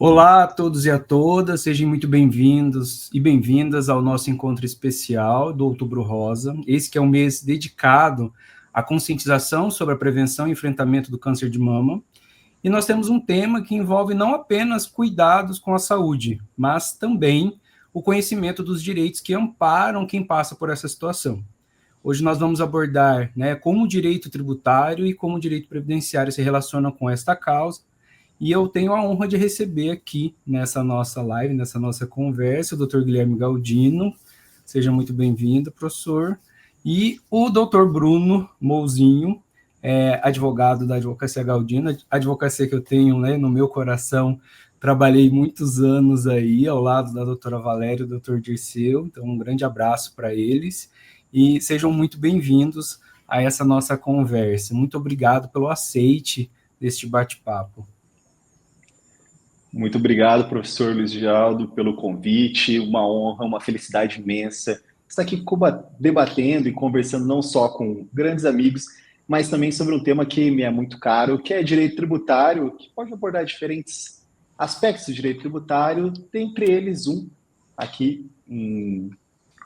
Olá a todos e a todas, sejam muito bem-vindos e bem-vindas ao nosso encontro especial do Outubro Rosa. Esse que é um mês dedicado à conscientização sobre a prevenção e enfrentamento do câncer de mama. E nós temos um tema que envolve não apenas cuidados com a saúde, mas também o conhecimento dos direitos que amparam quem passa por essa situação. Hoje nós vamos abordar, como o direito tributário e como o direito previdenciário se relacionam com esta causa. E eu tenho a honra de receber aqui nessa nossa live, nessa nossa conversa, o Dr. Guilherme Galdino. Seja muito bem-vindo, professor. E o Dr. Bruno Mouzinho, advogado da Advocacia Galdino, advocacia que eu tenho, no meu coração. Trabalhei muitos anos aí ao lado da doutora Valéria e do Dr. Dirceu, então um grande abraço para eles. E sejam muito bem-vindos a essa nossa conversa. Muito obrigado pelo aceite deste bate-papo. Muito obrigado, professor Luiz Geraldo, pelo convite. Uma honra, uma felicidade imensa estar aqui debatendo e conversando não só com grandes amigos, mas também sobre um tema que me é muito caro, que é direito tributário, que pode abordar diferentes aspectos do direito tributário, dentre eles um aqui em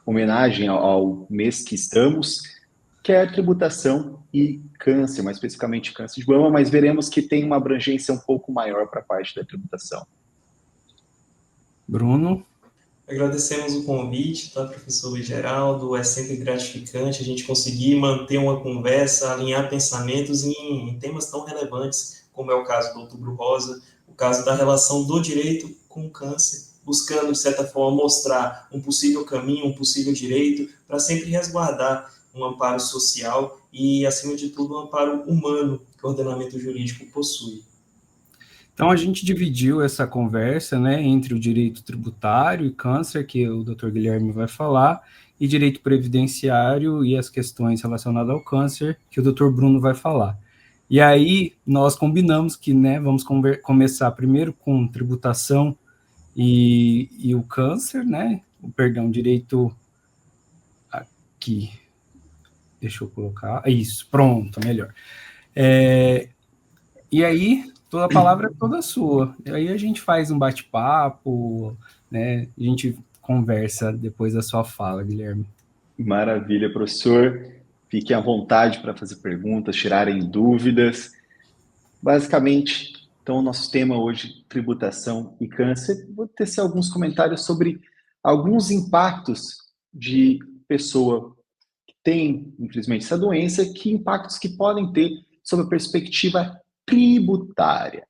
homenagem ao mês que estamos, que é a tributação e câncer, mais especificamente câncer de mama, mas veremos que tem uma abrangência um pouco maior para a parte da tributação. Bruno? Agradecemos o convite, tá, professor Luiz Geraldo? É sempre gratificante a gente conseguir manter uma conversa, alinhar pensamentos em temas tão relevantes, como é o caso do Outubro Rosa, o caso da relação do direito com o câncer, buscando, de certa forma, mostrar um possível caminho, um possível direito, para sempre resguardar um amparo social e, acima de tudo, um amparo humano que o ordenamento jurídico possui. Então, a gente dividiu essa conversa, entre o direito tributário e câncer, que o Dr. Guilherme vai falar, e direito previdenciário e as questões relacionadas ao câncer, que o Dr. Bruno vai falar. E aí, nós combinamos que vamos começar primeiro com tributação e o câncer, Perdão, direito aqui. Deixa eu colocar. Isso, pronto, melhor. E aí, toda a palavra é toda sua. E aí a gente faz um bate-papo, A gente conversa depois da sua fala, Guilherme. Maravilha, professor. Fiquem à vontade para fazer perguntas, tirarem dúvidas. Basicamente, então, o nosso tema hoje, tributação e câncer. Vou tecer alguns comentários sobre alguns impactos de pessoa que tem, infelizmente, essa doença, que impactos que podem ter sob a perspectiva tributária.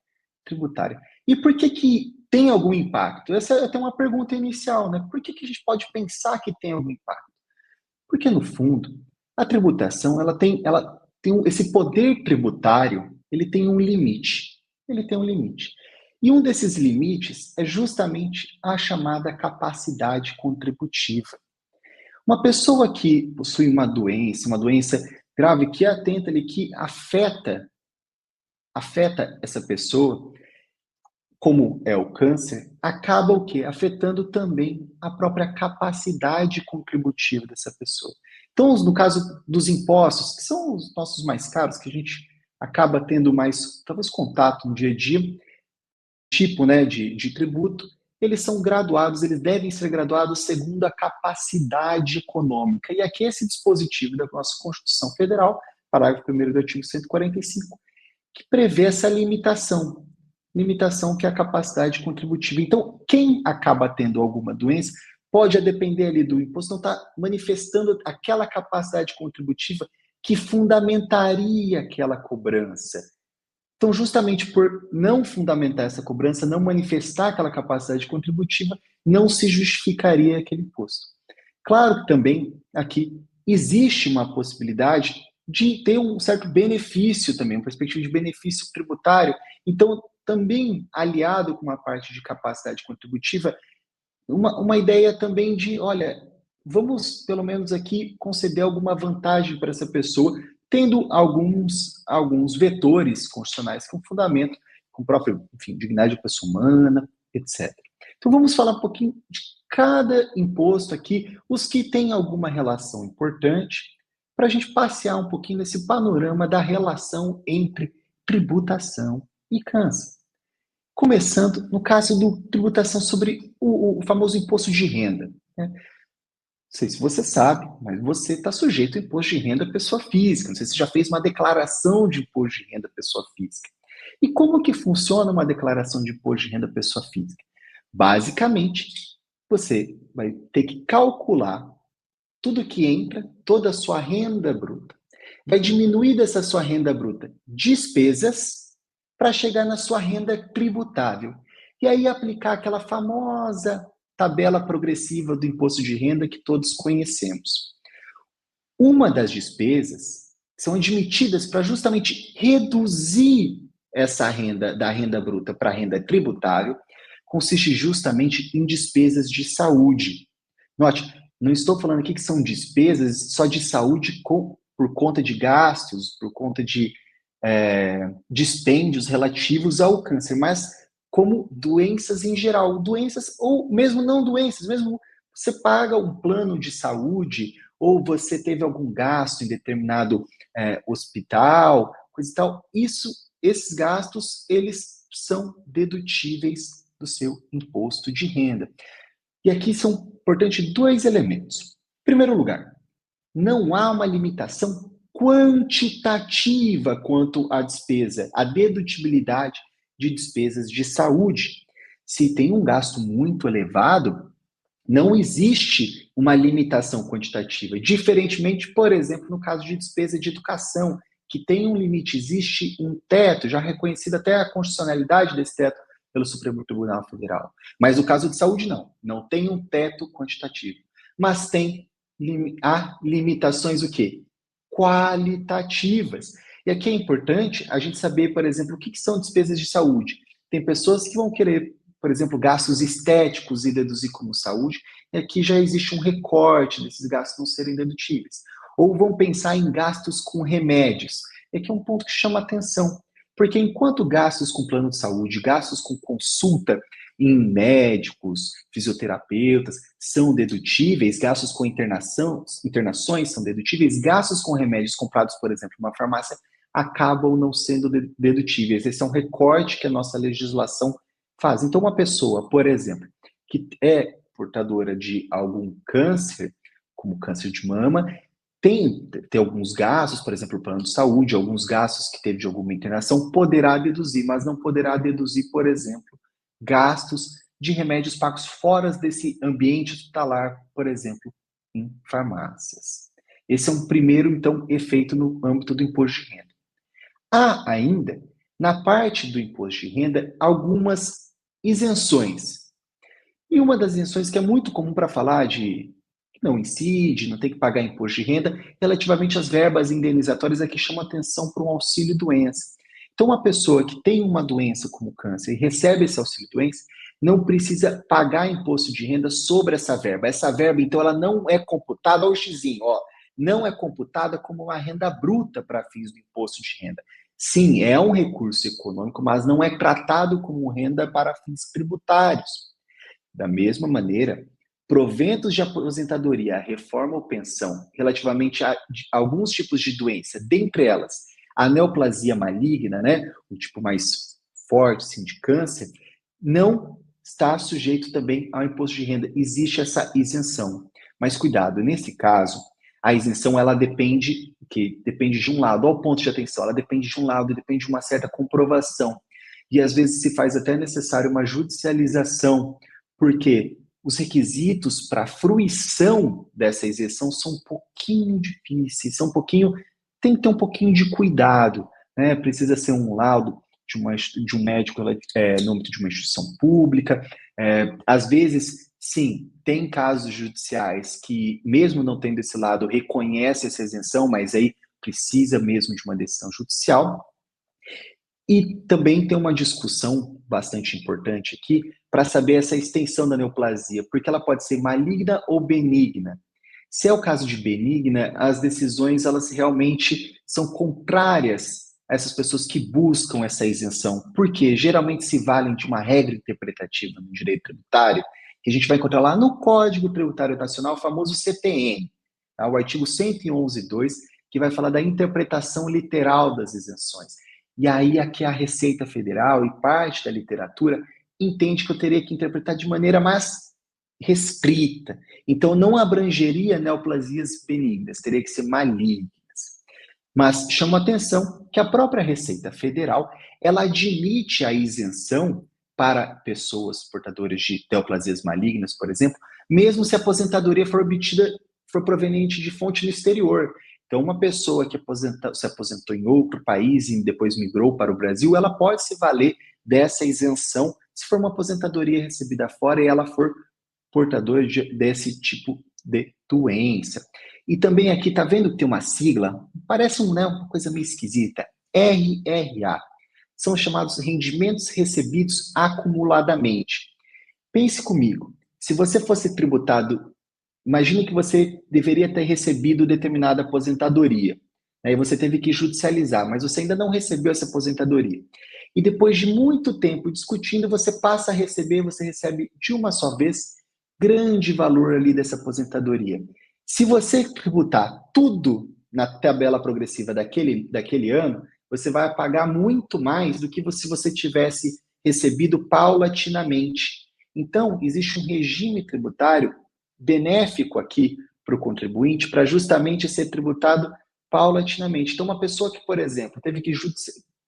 E por que tem algum impacto? Essa é até uma pergunta inicial, né? Por que a gente pode pensar que tem algum impacto? Porque, no fundo, a tributação, ela tem esse poder tributário, ele tem um limite. E um desses limites é justamente a chamada capacidade contributiva. Uma pessoa que possui uma doença grave que atenta ali, que afeta essa pessoa, como é o câncer, acaba o quê? Afetando também a própria capacidade contributiva dessa pessoa. Então, no caso dos impostos, que são os nossos mais caros, que a gente acaba tendo mais, talvez, contato no dia a dia, tipo, de tributo, eles são graduados, eles devem ser graduados segundo a capacidade econômica. E aqui esse dispositivo da nossa Constituição Federal, parágrafo 1º do artigo 145, que prevê essa limitação que é a capacidade contributiva. Então, quem acaba tendo alguma doença pode, a depender ali do imposto, não estar manifestando aquela capacidade contributiva que fundamentaria aquela cobrança. Então, justamente por não fundamentar essa cobrança, não manifestar aquela capacidade contributiva, não se justificaria aquele imposto. Claro que também aqui existe uma possibilidade de ter um certo benefício também, uma perspectiva de benefício tributário. Então, também aliado com uma parte de capacidade contributiva, uma ideia também de, olha, vamos pelo menos aqui conceder alguma vantagem para essa pessoa, tendo alguns vetores constitucionais com fundamento, com o próprio, enfim, dignidade da pessoa humana, etc. Então vamos falar um pouquinho de cada imposto aqui, os que têm alguma relação importante, para a gente passear um pouquinho nesse panorama da relação entre tributação e câncer. Começando no caso do tributação sobre o famoso imposto de renda, né? Não sei se você sabe, mas você está sujeito ao imposto de renda pessoa física. Não sei se você já fez uma declaração de imposto de renda pessoa física. E como que funciona uma declaração de imposto de renda pessoa física? Basicamente, você vai ter que calcular tudo que entra, toda a sua renda bruta. Vai diminuir dessa sua renda bruta despesas para chegar na sua renda tributável. E aí aplicar aquela famosa tabela progressiva do imposto de renda que todos conhecemos. Uma das despesas são admitidas para justamente reduzir essa renda da renda bruta para a renda tributável, consiste justamente em despesas de saúde. Note, não estou falando aqui que são despesas só de saúde por conta de gastos, por conta de dispêndios relativos ao câncer, mas como doenças em geral, doenças ou mesmo não doenças, mesmo você paga um plano de saúde ou você teve algum gasto em determinado hospital, coisa e tal, esses gastos, eles são dedutíveis do seu imposto de renda. E aqui são importantes dois elementos. Em primeiro lugar, não há uma limitação quantitativa quanto à despesa, à dedutibilidade de despesas de saúde. Se tem um gasto muito elevado, não existe uma limitação quantitativa. Diferentemente, por exemplo, no caso de despesa de educação, que tem um limite, existe um teto, já reconhecido até a constitucionalidade desse teto pelo Supremo Tribunal Federal. Mas no caso de saúde, não tem um teto quantitativo. Mas há limitações o quê? Qualitativas. E aqui é importante a gente saber, por exemplo, o que são despesas de saúde. Tem pessoas que vão querer, por exemplo, gastos estéticos e deduzir como saúde, e aqui já existe um recorte desses gastos não serem dedutíveis. Ou vão pensar em gastos com remédios. E aqui é um ponto que chama atenção, porque enquanto gastos com plano de saúde, gastos com consulta em médicos, fisioterapeutas, são dedutíveis, gastos com internações são dedutíveis, gastos com remédios comprados, por exemplo, em uma farmácia, acabam não sendo dedutíveis. Esse é um recorte que a nossa legislação faz. Então, uma pessoa, por exemplo, que é portadora de algum câncer, como câncer de mama, tem alguns gastos, por exemplo, o plano de saúde, alguns gastos que teve de alguma internação, poderá deduzir, mas não poderá deduzir, por exemplo, gastos de remédios pagos fora desse ambiente hospitalar, por exemplo, em farmácias. Esse é um primeiro, então, efeito no âmbito do imposto de renda. Há ainda, na parte do imposto de renda, algumas isenções. E uma das isenções que é muito comum para falar de não incide, não tem que pagar imposto de renda, relativamente às verbas indenizatórias, aqui chama atenção para um auxílio-doença. Então, uma pessoa que tem uma doença como câncer e recebe esse auxílio-doença, não precisa pagar imposto de renda sobre essa verba. Essa verba, então, ela não é computada, olha o xizinho, não é computada como uma renda bruta para fins do imposto de renda. Sim, é um recurso econômico, mas não é tratado como renda para fins tributários. Da mesma maneira, proventos de aposentadoria, reforma ou pensão, relativamente a alguns tipos de doença, dentre elas, a neoplasia maligna, né, o tipo mais forte, assim, de câncer, não está sujeito também ao imposto de renda. Existe essa isenção. Mas cuidado, nesse caso, a isenção, ela depende de um lado, olha o ponto de atenção, ela depende de um lado, depende de uma certa comprovação. E às vezes se faz até necessário uma judicialização, porque os requisitos para a fruição dessa isenção são um pouquinho difíceis, tem que ter um pouquinho de cuidado, né? Precisa ser um laudo de um médico no âmbito de uma instituição pública. Às vezes, sim, tem casos judiciais que, mesmo não tendo esse lado, reconhece essa isenção, mas aí precisa mesmo de uma decisão judicial. E também tem uma discussão bastante importante aqui para saber essa extensão da neoplasia, porque ela pode ser maligna ou benigna. Se é o caso de benigna, as decisões elas realmente são contrárias a essas pessoas que buscam essa isenção, porque geralmente se valem de uma regra interpretativa no direito tributário, que a gente vai encontrar lá no Código Tributário Nacional, o famoso CTN, tá? O artigo 111.2, que vai falar da interpretação literal das isenções. E aí aqui a Receita Federal e parte da literatura entende que eu teria que interpretar de maneira mais restrita. Então não abrangeria neoplasias benignas, teria que ser malignas. Mas chama atenção que a própria Receita Federal, ela admite a isenção para pessoas portadoras de neoplasias malignas, por exemplo, mesmo se a aposentadoria for proveniente de fonte no exterior. Então, uma pessoa que se aposentou em outro país e depois migrou para o Brasil, ela pode se valer dessa isenção se for uma aposentadoria recebida fora e ela for portadora desse tipo de doença. E também aqui, tá vendo que tem uma sigla? Parece uma coisa meio esquisita. RRA. São os chamados rendimentos recebidos acumuladamente. Pense comigo, se você fosse tributado, imagine que você deveria ter recebido determinada aposentadoria. Aí você teve que judicializar, mas você ainda não recebeu essa aposentadoria. E depois de muito tempo discutindo, você passa a receber, você recebe de uma só vez grande valor ali dessa aposentadoria. Se você tributar tudo na tabela progressiva daquele ano, você vai pagar muito mais do que se você tivesse recebido paulatinamente. Então, existe um regime tributário benéfico aqui para o contribuinte para justamente ser tributado paulatinamente. Então, uma pessoa que, por exemplo,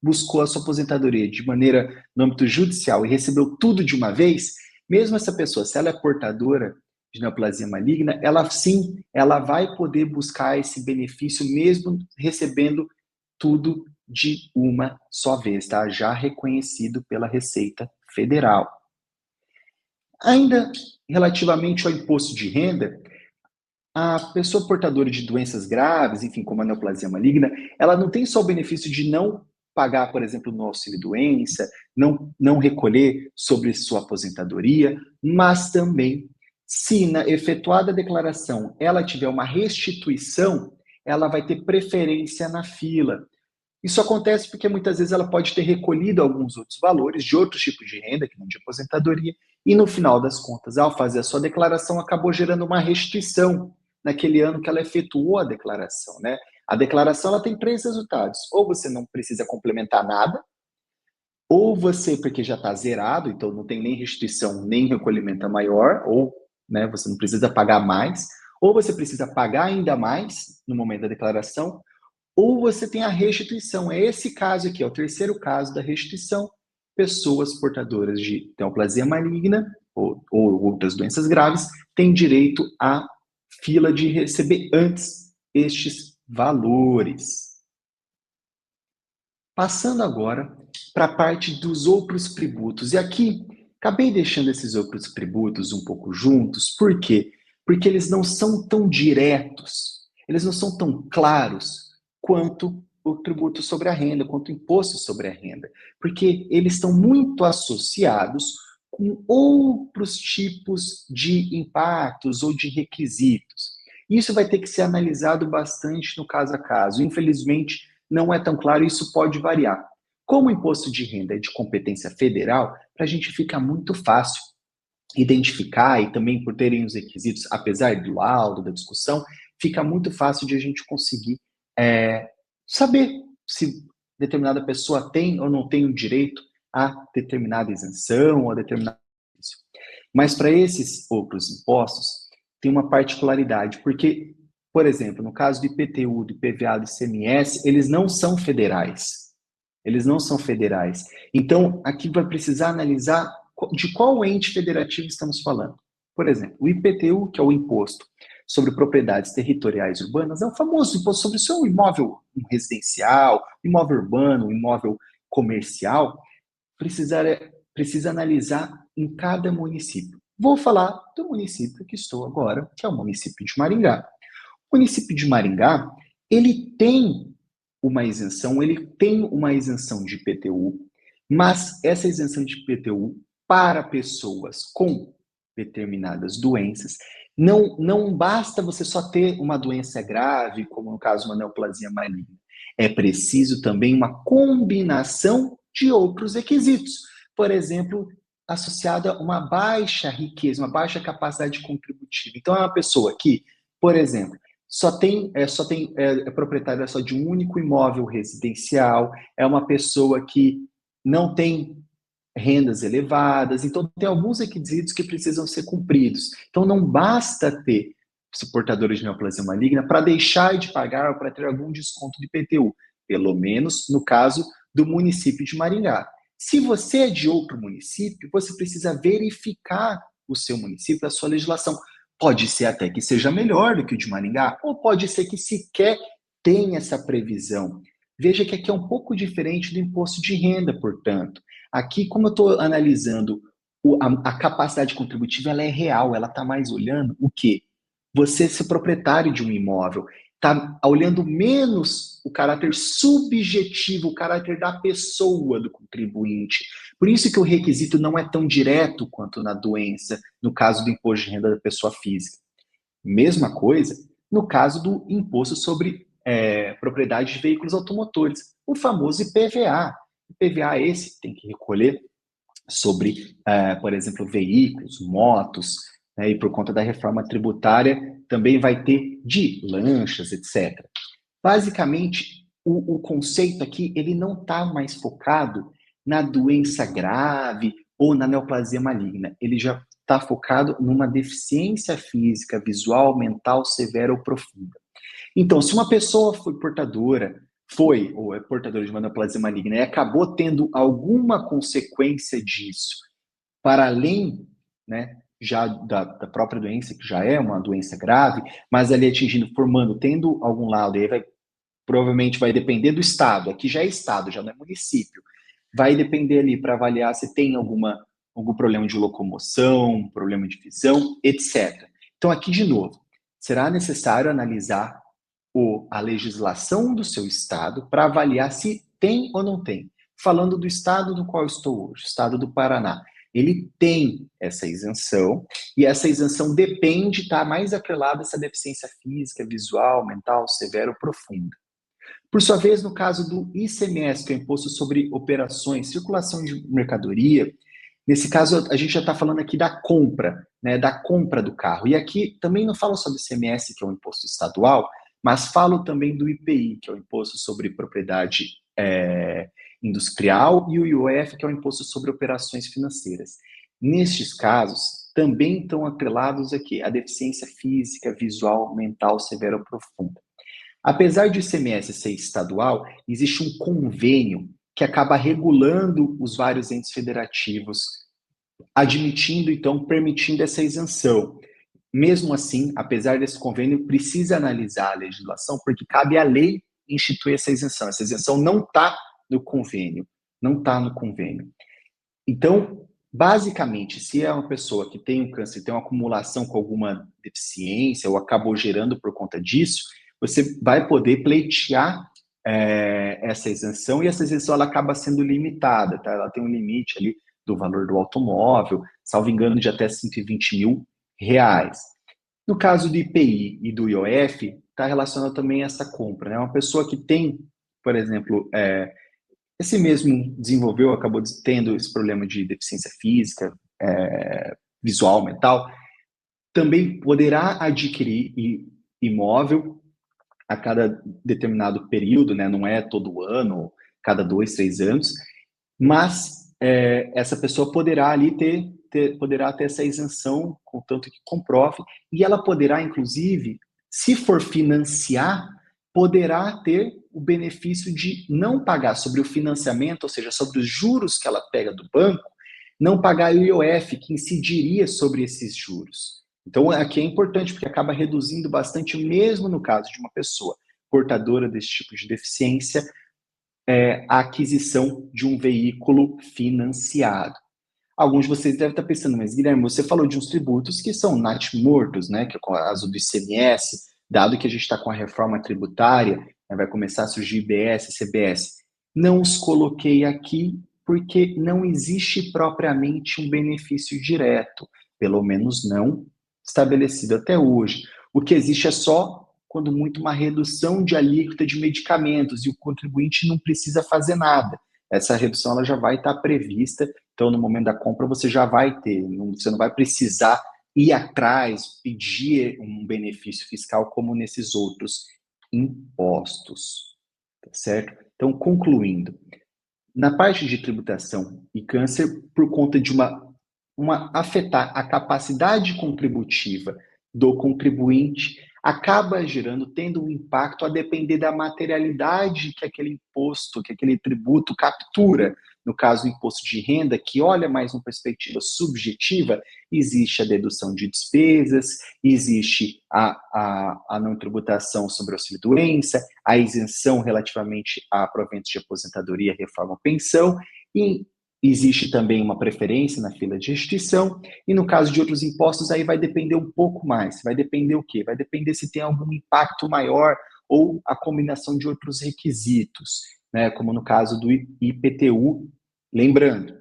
buscou a sua aposentadoria de maneira no âmbito judicial e recebeu tudo de uma vez, mesmo essa pessoa, se ela é portadora de neoplasia maligna, ela vai poder buscar esse benefício mesmo recebendo tudo de uma só vez, tá? Já reconhecido pela Receita Federal. Ainda relativamente ao imposto de renda, a pessoa portadora de doenças graves, enfim, como a neoplasia maligna, ela não tem só o benefício de não pagar, por exemplo, no auxílio-doença, não recolher sobre sua aposentadoria, mas também, se na efetuada a declaração ela tiver uma restituição, ela vai ter preferência na fila. Isso acontece porque muitas vezes ela pode ter recolhido alguns outros valores de outros tipos de renda, que não de aposentadoria, e no final das contas, ao fazer a sua declaração, acabou gerando uma restituição naquele ano que ela efetuou a declaração, né? A declaração ela tem 3 resultados. Ou você não precisa complementar nada, ou você, porque já está zerado, então não tem nem restituição, nem recolhimento maior, ou né, você não precisa pagar mais, ou você precisa pagar ainda mais no momento da declaração, ou você tem a restituição. É esse caso aqui, é o terceiro caso da restituição. Pessoas portadoras de neoplasia maligna ou outras doenças graves têm direito à fila de receber antes estes valores. Passando agora para a parte dos outros tributos. E aqui, acabei deixando esses outros tributos um pouco juntos. Por quê? Porque eles não são tão diretos, eles não são tão claros quanto o tributo sobre a renda, quanto o imposto sobre a renda. Porque eles estão muito associados com outros tipos de impactos ou de requisitos. Isso vai ter que ser analisado bastante no caso a caso. Infelizmente, não é tão claro, isso pode variar. Como o imposto de renda é de competência federal, para a gente fica muito fácil identificar e também por terem os requisitos, apesar do laudo, da discussão, fica muito fácil de a gente conseguir saber se determinada pessoa tem ou não tem o direito a determinada isenção ou a determinado benefício. Mas para esses outros impostos, tem uma particularidade, porque, por exemplo, no caso do IPTU, do IPVA, do ICMS, eles não são federais. Eles não são federais. Então, aqui vai precisar analisar de qual ente federativo estamos falando. Por exemplo, o IPTU, que é o Imposto sobre Propriedades Territoriais Urbanas, é o famoso imposto sobre o seu imóvel residencial, imóvel urbano, imóvel comercial, precisa analisar em cada município. Vou falar do município que estou agora, que é o município de Maringá. O município de Maringá, ele tem uma isenção de IPTU, mas essa isenção de IPTU para pessoas com determinadas doenças, não basta você só ter uma doença grave, como no caso uma neoplasia maligna. É preciso também uma combinação de outros requisitos. Por exemplo, associada a uma baixa riqueza, uma baixa capacidade contributiva. Então, é uma pessoa que, por exemplo, é proprietária só de um único imóvel residencial, é uma pessoa que não tem rendas elevadas, então tem alguns requisitos que precisam ser cumpridos. Então não basta ter portadores de neoplasia maligna para deixar de pagar ou para ter algum desconto de IPTU, pelo menos no caso do município de Maringá. Se você é de outro município, você precisa verificar o seu município, a sua legislação. Pode ser até que seja melhor do que o de Maringá, ou pode ser que sequer tenha essa previsão. Veja que aqui é um pouco diferente do imposto de renda, portanto. Aqui, como eu estou analisando a capacidade contributiva, ela é real, ela está mais olhando o quê? Você ser proprietário de um imóvel, está olhando menos o caráter subjetivo, o caráter da pessoa do contribuinte. Por isso que o requisito não é tão direto quanto na doença, no caso do imposto de renda da pessoa física. Mesma coisa no caso do imposto sobre propriedade de veículos automotores, o famoso IPVA. IPVA esse tem que recolher sobre, por exemplo, veículos, motos, né, e por conta da reforma tributária também vai ter de lanchas, etc. Basicamente, o conceito aqui ele não está mais focado na doença grave ou na neoplasia maligna. Ele já está focado numa deficiência física, visual, mental, severa ou profunda. Então, se uma pessoa foi ou é portadora de uma neoplasia maligna e acabou tendo alguma consequência disso, para além, né, já da própria doença, que já é uma doença grave, mas ali atingindo, tendo algum lado, e aí provavelmente vai depender do estado, aqui já é estado, já não é município, vai depender ali para avaliar se tem algum problema de locomoção, problema de visão, etc. Então aqui, de novo, será necessário analisar a legislação do seu estado para avaliar se tem ou não tem. Falando do estado do qual eu estou hoje, o estado do Paraná, ele tem essa isenção, e essa isenção depende, está mais atrelada a essa deficiência física, visual, mental, severa ou profunda. Por sua vez, no caso do ICMS, que é o Imposto sobre Operações, Circulação de Mercadoria, nesse caso a gente já está falando aqui da compra, né, da compra do carro. E aqui também não falo só do ICMS, que é um imposto estadual, mas falo também do IPI, que é o Imposto sobre Propriedade Industrial, e o IOF, que é o Imposto sobre Operações Financeiras. Nestes casos, também estão atrelados aqui a deficiência física, visual, mental, severa ou profunda. Apesar de o ICMS ser estadual, existe um convênio que acaba regulando os vários entes federativos, admitindo, então, permitindo essa isenção. Mesmo assim, apesar desse convênio, precisa analisar a legislação, porque cabe à lei instituir essa isenção. Essa isenção não está no convênio, não está no convênio. Então, basicamente, se é uma pessoa que tem um câncer, tem uma acumulação com alguma deficiência ou acabou gerando por conta disso, você vai poder pleitear essa isenção, e essa isenção ela acaba sendo limitada, tá? Ela tem um limite ali do valor do automóvel, salvo engano, de até 120 mil reais. No caso do IPI e do IOF, está relacionado também a essa compra, né? Uma pessoa que tem, por exemplo, esse mesmo desenvolveu, acabou tendo esse problema de deficiência física, visual, mental, também poderá adquirir imóvel a cada determinado período, né? Não é todo ano, cada 2, 3 anos, mas essa pessoa poderá ali poderá ter essa isenção, contanto que comprove, e ela poderá, inclusive, se for financiar, poderá ter o benefício de não pagar sobre o financiamento, ou seja, sobre os juros que ela pega do banco, não pagar o IOF, que incidiria sobre esses juros. Então, aqui é importante, porque acaba reduzindo bastante, mesmo no caso de uma pessoa portadora desse tipo de deficiência, a aquisição de um veículo financiado. Alguns de vocês devem estar pensando, mas Guilherme, você falou de uns tributos que são natimortos, né, que é o caso do ICMS, dado que a gente está com a reforma tributária, né, vai começar a surgir IBS, CBS. Não os coloquei aqui porque não existe propriamente um benefício direto, pelo menos não estabelecido até hoje. O que existe é só, quando muito, uma redução de alíquota de medicamentos, e o contribuinte não precisa fazer nada. Essa redução ela já vai estar prevista, então no momento da compra você já vai ter, você não vai precisar ir atrás, pedir um benefício fiscal como nesses outros impostos, tá certo? Então, concluindo, na parte de tributação e câncer, por conta de afetar a capacidade contributiva do contribuinte, acaba tendo um impacto a depender da materialidade que aquele imposto, que aquele tributo captura. No caso, o imposto de renda, que olha mais uma perspectiva subjetiva, existe a dedução de despesas, existe a não tributação sobre auxílio-doença, a isenção relativamente a proventos de aposentadoria, reforma ou pensão, e existe também uma preferência na fila de restituição, e no caso de outros impostos, aí vai depender um pouco mais. Vai depender o quê? Vai depender se tem algum impacto maior ou a combinação de outros requisitos, né? Como no caso do IPTU. Lembrando,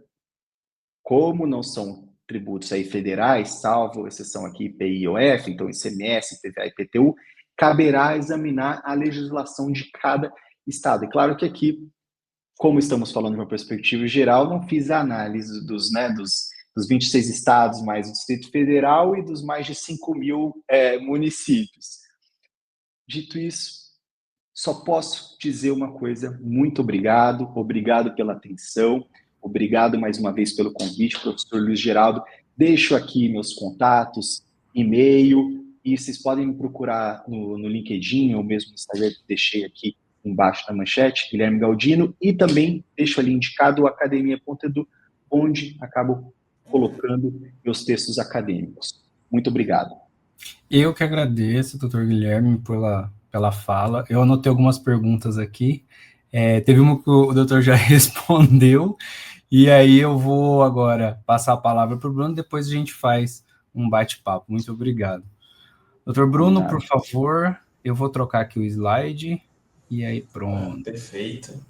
como não são tributos aí federais, salvo exceção aqui IPI e IOF, então ICMS, IPVA e IPTU, caberá examinar a legislação de cada estado. E claro que aqui, como estamos falando de uma perspectiva geral, não fiz a análise dos 26 estados, mais o Distrito Federal e dos mais de 5.000 municípios. Dito isso, só posso dizer uma coisa: muito obrigado pela atenção, obrigado mais uma vez pelo convite, professor Luiz Geraldo. Deixo aqui meus contatos, e-mail, e vocês podem me procurar no LinkedIn ou mesmo no Instagram, que deixei aqui embaixo na manchete, Guilherme Galdino, e também deixo ali indicado o Academia.edu, onde acabo colocando meus textos acadêmicos. Muito obrigado. Eu que agradeço, doutor Guilherme, pela fala. Eu anotei algumas perguntas aqui. Teve uma que o doutor já respondeu, e aí eu vou agora passar a palavra para o Bruno, depois a gente faz um bate-papo. Muito obrigado. Doutor Bruno, por favor, eu vou trocar aqui o slide. E aí, pronto. Perfeito.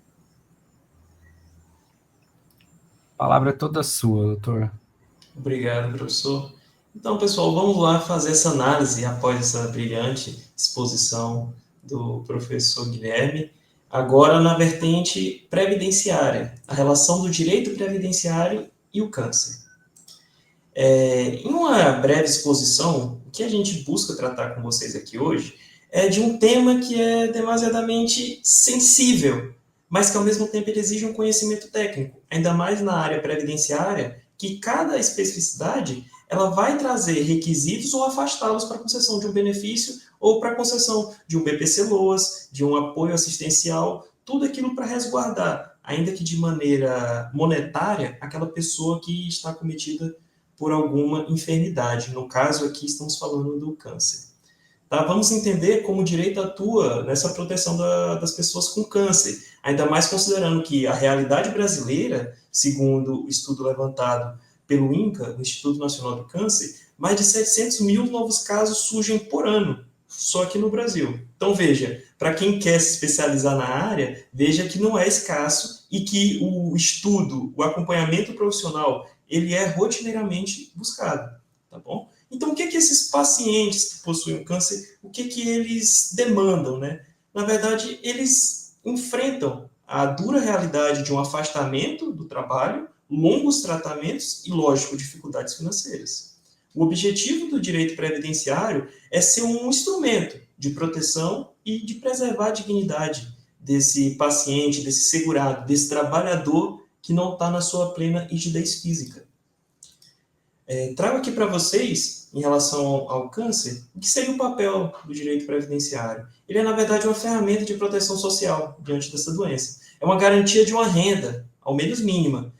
A palavra é toda sua, doutor. Obrigado, professor. Então, pessoal, vamos lá fazer essa análise após essa brilhante exposição do professor Guilherme. Agora, na vertente previdenciária, a relação do direito previdenciário e o câncer. Em uma breve exposição, o que a gente busca tratar com vocês aqui hoje é de um tema que é demasiadamente sensível, mas que ao mesmo tempo ele exige um conhecimento técnico, ainda mais na área previdenciária, que cada especificidade ela vai trazer requisitos ou afastá-los para a concessão de um benefício ou para a concessão de um BPC-LOAS, de um apoio assistencial, tudo aquilo para resguardar, ainda que de maneira monetária, aquela pessoa que está acometida por alguma enfermidade. No caso aqui estamos falando do câncer. Tá? Vamos entender como o direito atua nessa proteção das pessoas com câncer, ainda mais considerando que a realidade brasileira, segundo o estudo levantado pelo INCA, o Instituto Nacional do Câncer, mais de 700 mil novos casos surgem por ano, só aqui no Brasil. Então, veja, para quem quer se especializar na área, veja que não é escasso e que o estudo, o acompanhamento profissional, ele é rotineiramente buscado, tá bom? Então, o que esses pacientes que possuem câncer, o que eles demandam, né? Na verdade, eles enfrentam a dura realidade de um afastamento do trabalho, longos tratamentos e, lógico, dificuldades financeiras. O objetivo do direito previdenciário é ser um instrumento de proteção e de preservar a dignidade desse paciente, desse segurado, desse trabalhador que não está na sua plena rigidez física. Trago aqui para vocês, em relação ao câncer, o que seria o papel do direito previdenciário. Ele é, na verdade, uma ferramenta de proteção social diante dessa doença. É uma garantia de uma renda, ao menos mínima,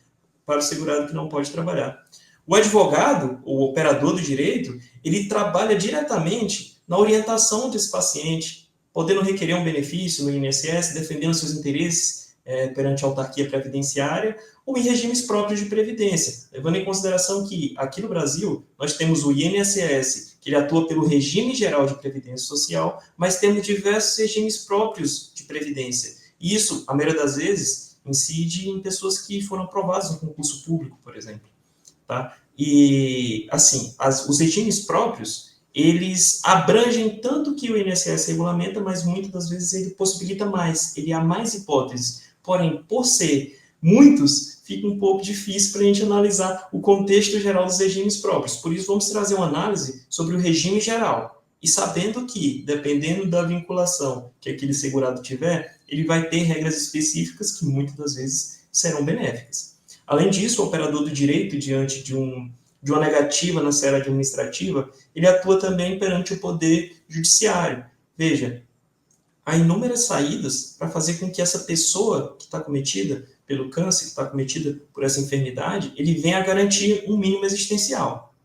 para o segurado que não pode trabalhar. O advogado, ou operador do direito, ele trabalha diretamente na orientação desse paciente, podendo requerer um benefício no INSS, defendendo seus interesses perante a autarquia previdenciária, ou em regimes próprios de previdência, levando em consideração que, aqui no Brasil, nós temos o INSS, que ele atua pelo regime geral de previdência social, mas temos diversos regimes próprios de previdência. E isso, a maioria das vezes, incide em pessoas que foram aprovadas no concurso público, por exemplo. Tá? E, assim, os regimes próprios, eles abrangem tanto que o INSS regulamenta, mas muitas das vezes ele possibilita mais, ele há mais hipóteses. Porém, por ser muitos, fica um pouco difícil para a gente analisar o contexto geral dos regimes próprios. Por isso, vamos trazer uma análise sobre o regime geral. E sabendo que, dependendo da vinculação que aquele segurado tiver, ele vai ter regras específicas que muitas das vezes serão benéficas. Além disso, o operador do direito, diante de uma negativa na esfera administrativa, ele atua também perante o poder judiciário. Veja, há inúmeras saídas para fazer com que essa pessoa que está cometida pelo câncer, que está cometida por essa enfermidade, ele venha a garantir um mínimo existencial.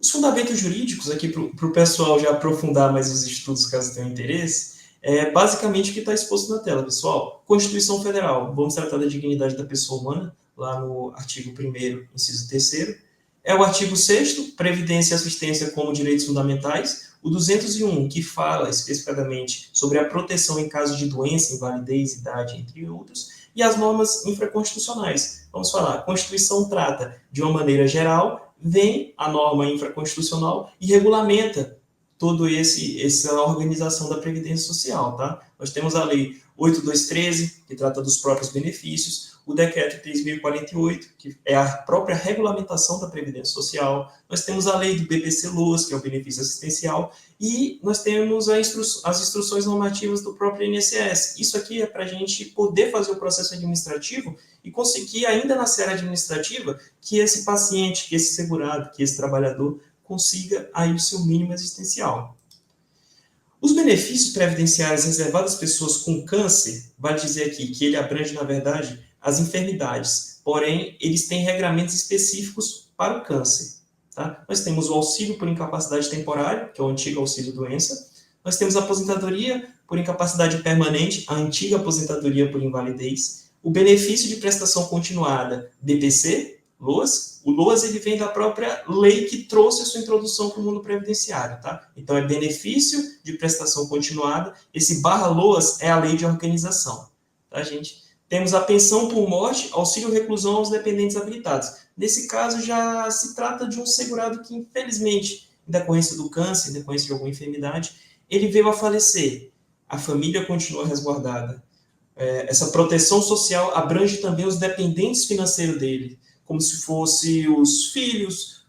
Os fundamentos jurídicos, aqui para o pessoal já aprofundar mais os estudos, caso tenham interesse, é basicamente o que está exposto na tela, pessoal. Constituição Federal, vamos tratar da dignidade da pessoa humana, lá no artigo 1º, inciso 3º. É o artigo 6º, Previdência e Assistência como Direitos Fundamentais. O 201, que fala especificadamente sobre a proteção em caso de doença, invalidez, idade, entre outros. E as normas infraconstitucionais. Vamos falar, a Constituição trata de uma maneira geral, vem a norma infraconstitucional e regulamenta toda essa organização da Previdência Social, tá? Nós temos a Lei 8.213, que trata dos próprios benefícios, o Decreto 3.048, que é a própria regulamentação da Previdência Social, nós temos a Lei do BPC-LOAS, que é o benefício assistencial, e nós temos as instruções normativas do próprio INSS. Isso aqui é para a gente poder fazer o processo administrativo e conseguir, ainda na seara administrativa, que esse paciente, que esse segurado, que esse trabalhador consiga aí o seu mínimo existencial. Os benefícios previdenciários reservados às pessoas com câncer, vale dizer aqui que ele abrange, na verdade, as enfermidades, porém, eles têm regramentos específicos para o câncer. Tá? Nós temos o auxílio por incapacidade temporária, que é o antigo auxílio-doença. Nós temos a aposentadoria por incapacidade permanente, a antiga aposentadoria por invalidez. O benefício de prestação continuada, BPC, LOAS. O LOAS ele vem da própria lei que trouxe a sua introdução para o mundo previdenciário. Tá? Então, é benefício de prestação continuada. Esse /LOAS é a lei de organização. Tá, gente? Temos a pensão por morte, auxílio reclusão aos dependentes habilitados. Nesse caso, já se trata de um segurado que, infelizmente, em decorrência do câncer, em decorrência de alguma enfermidade, ele veio a falecer. A família continua resguardada. Essa proteção social abrange também os dependentes financeiros dele, como se fosse os filhos,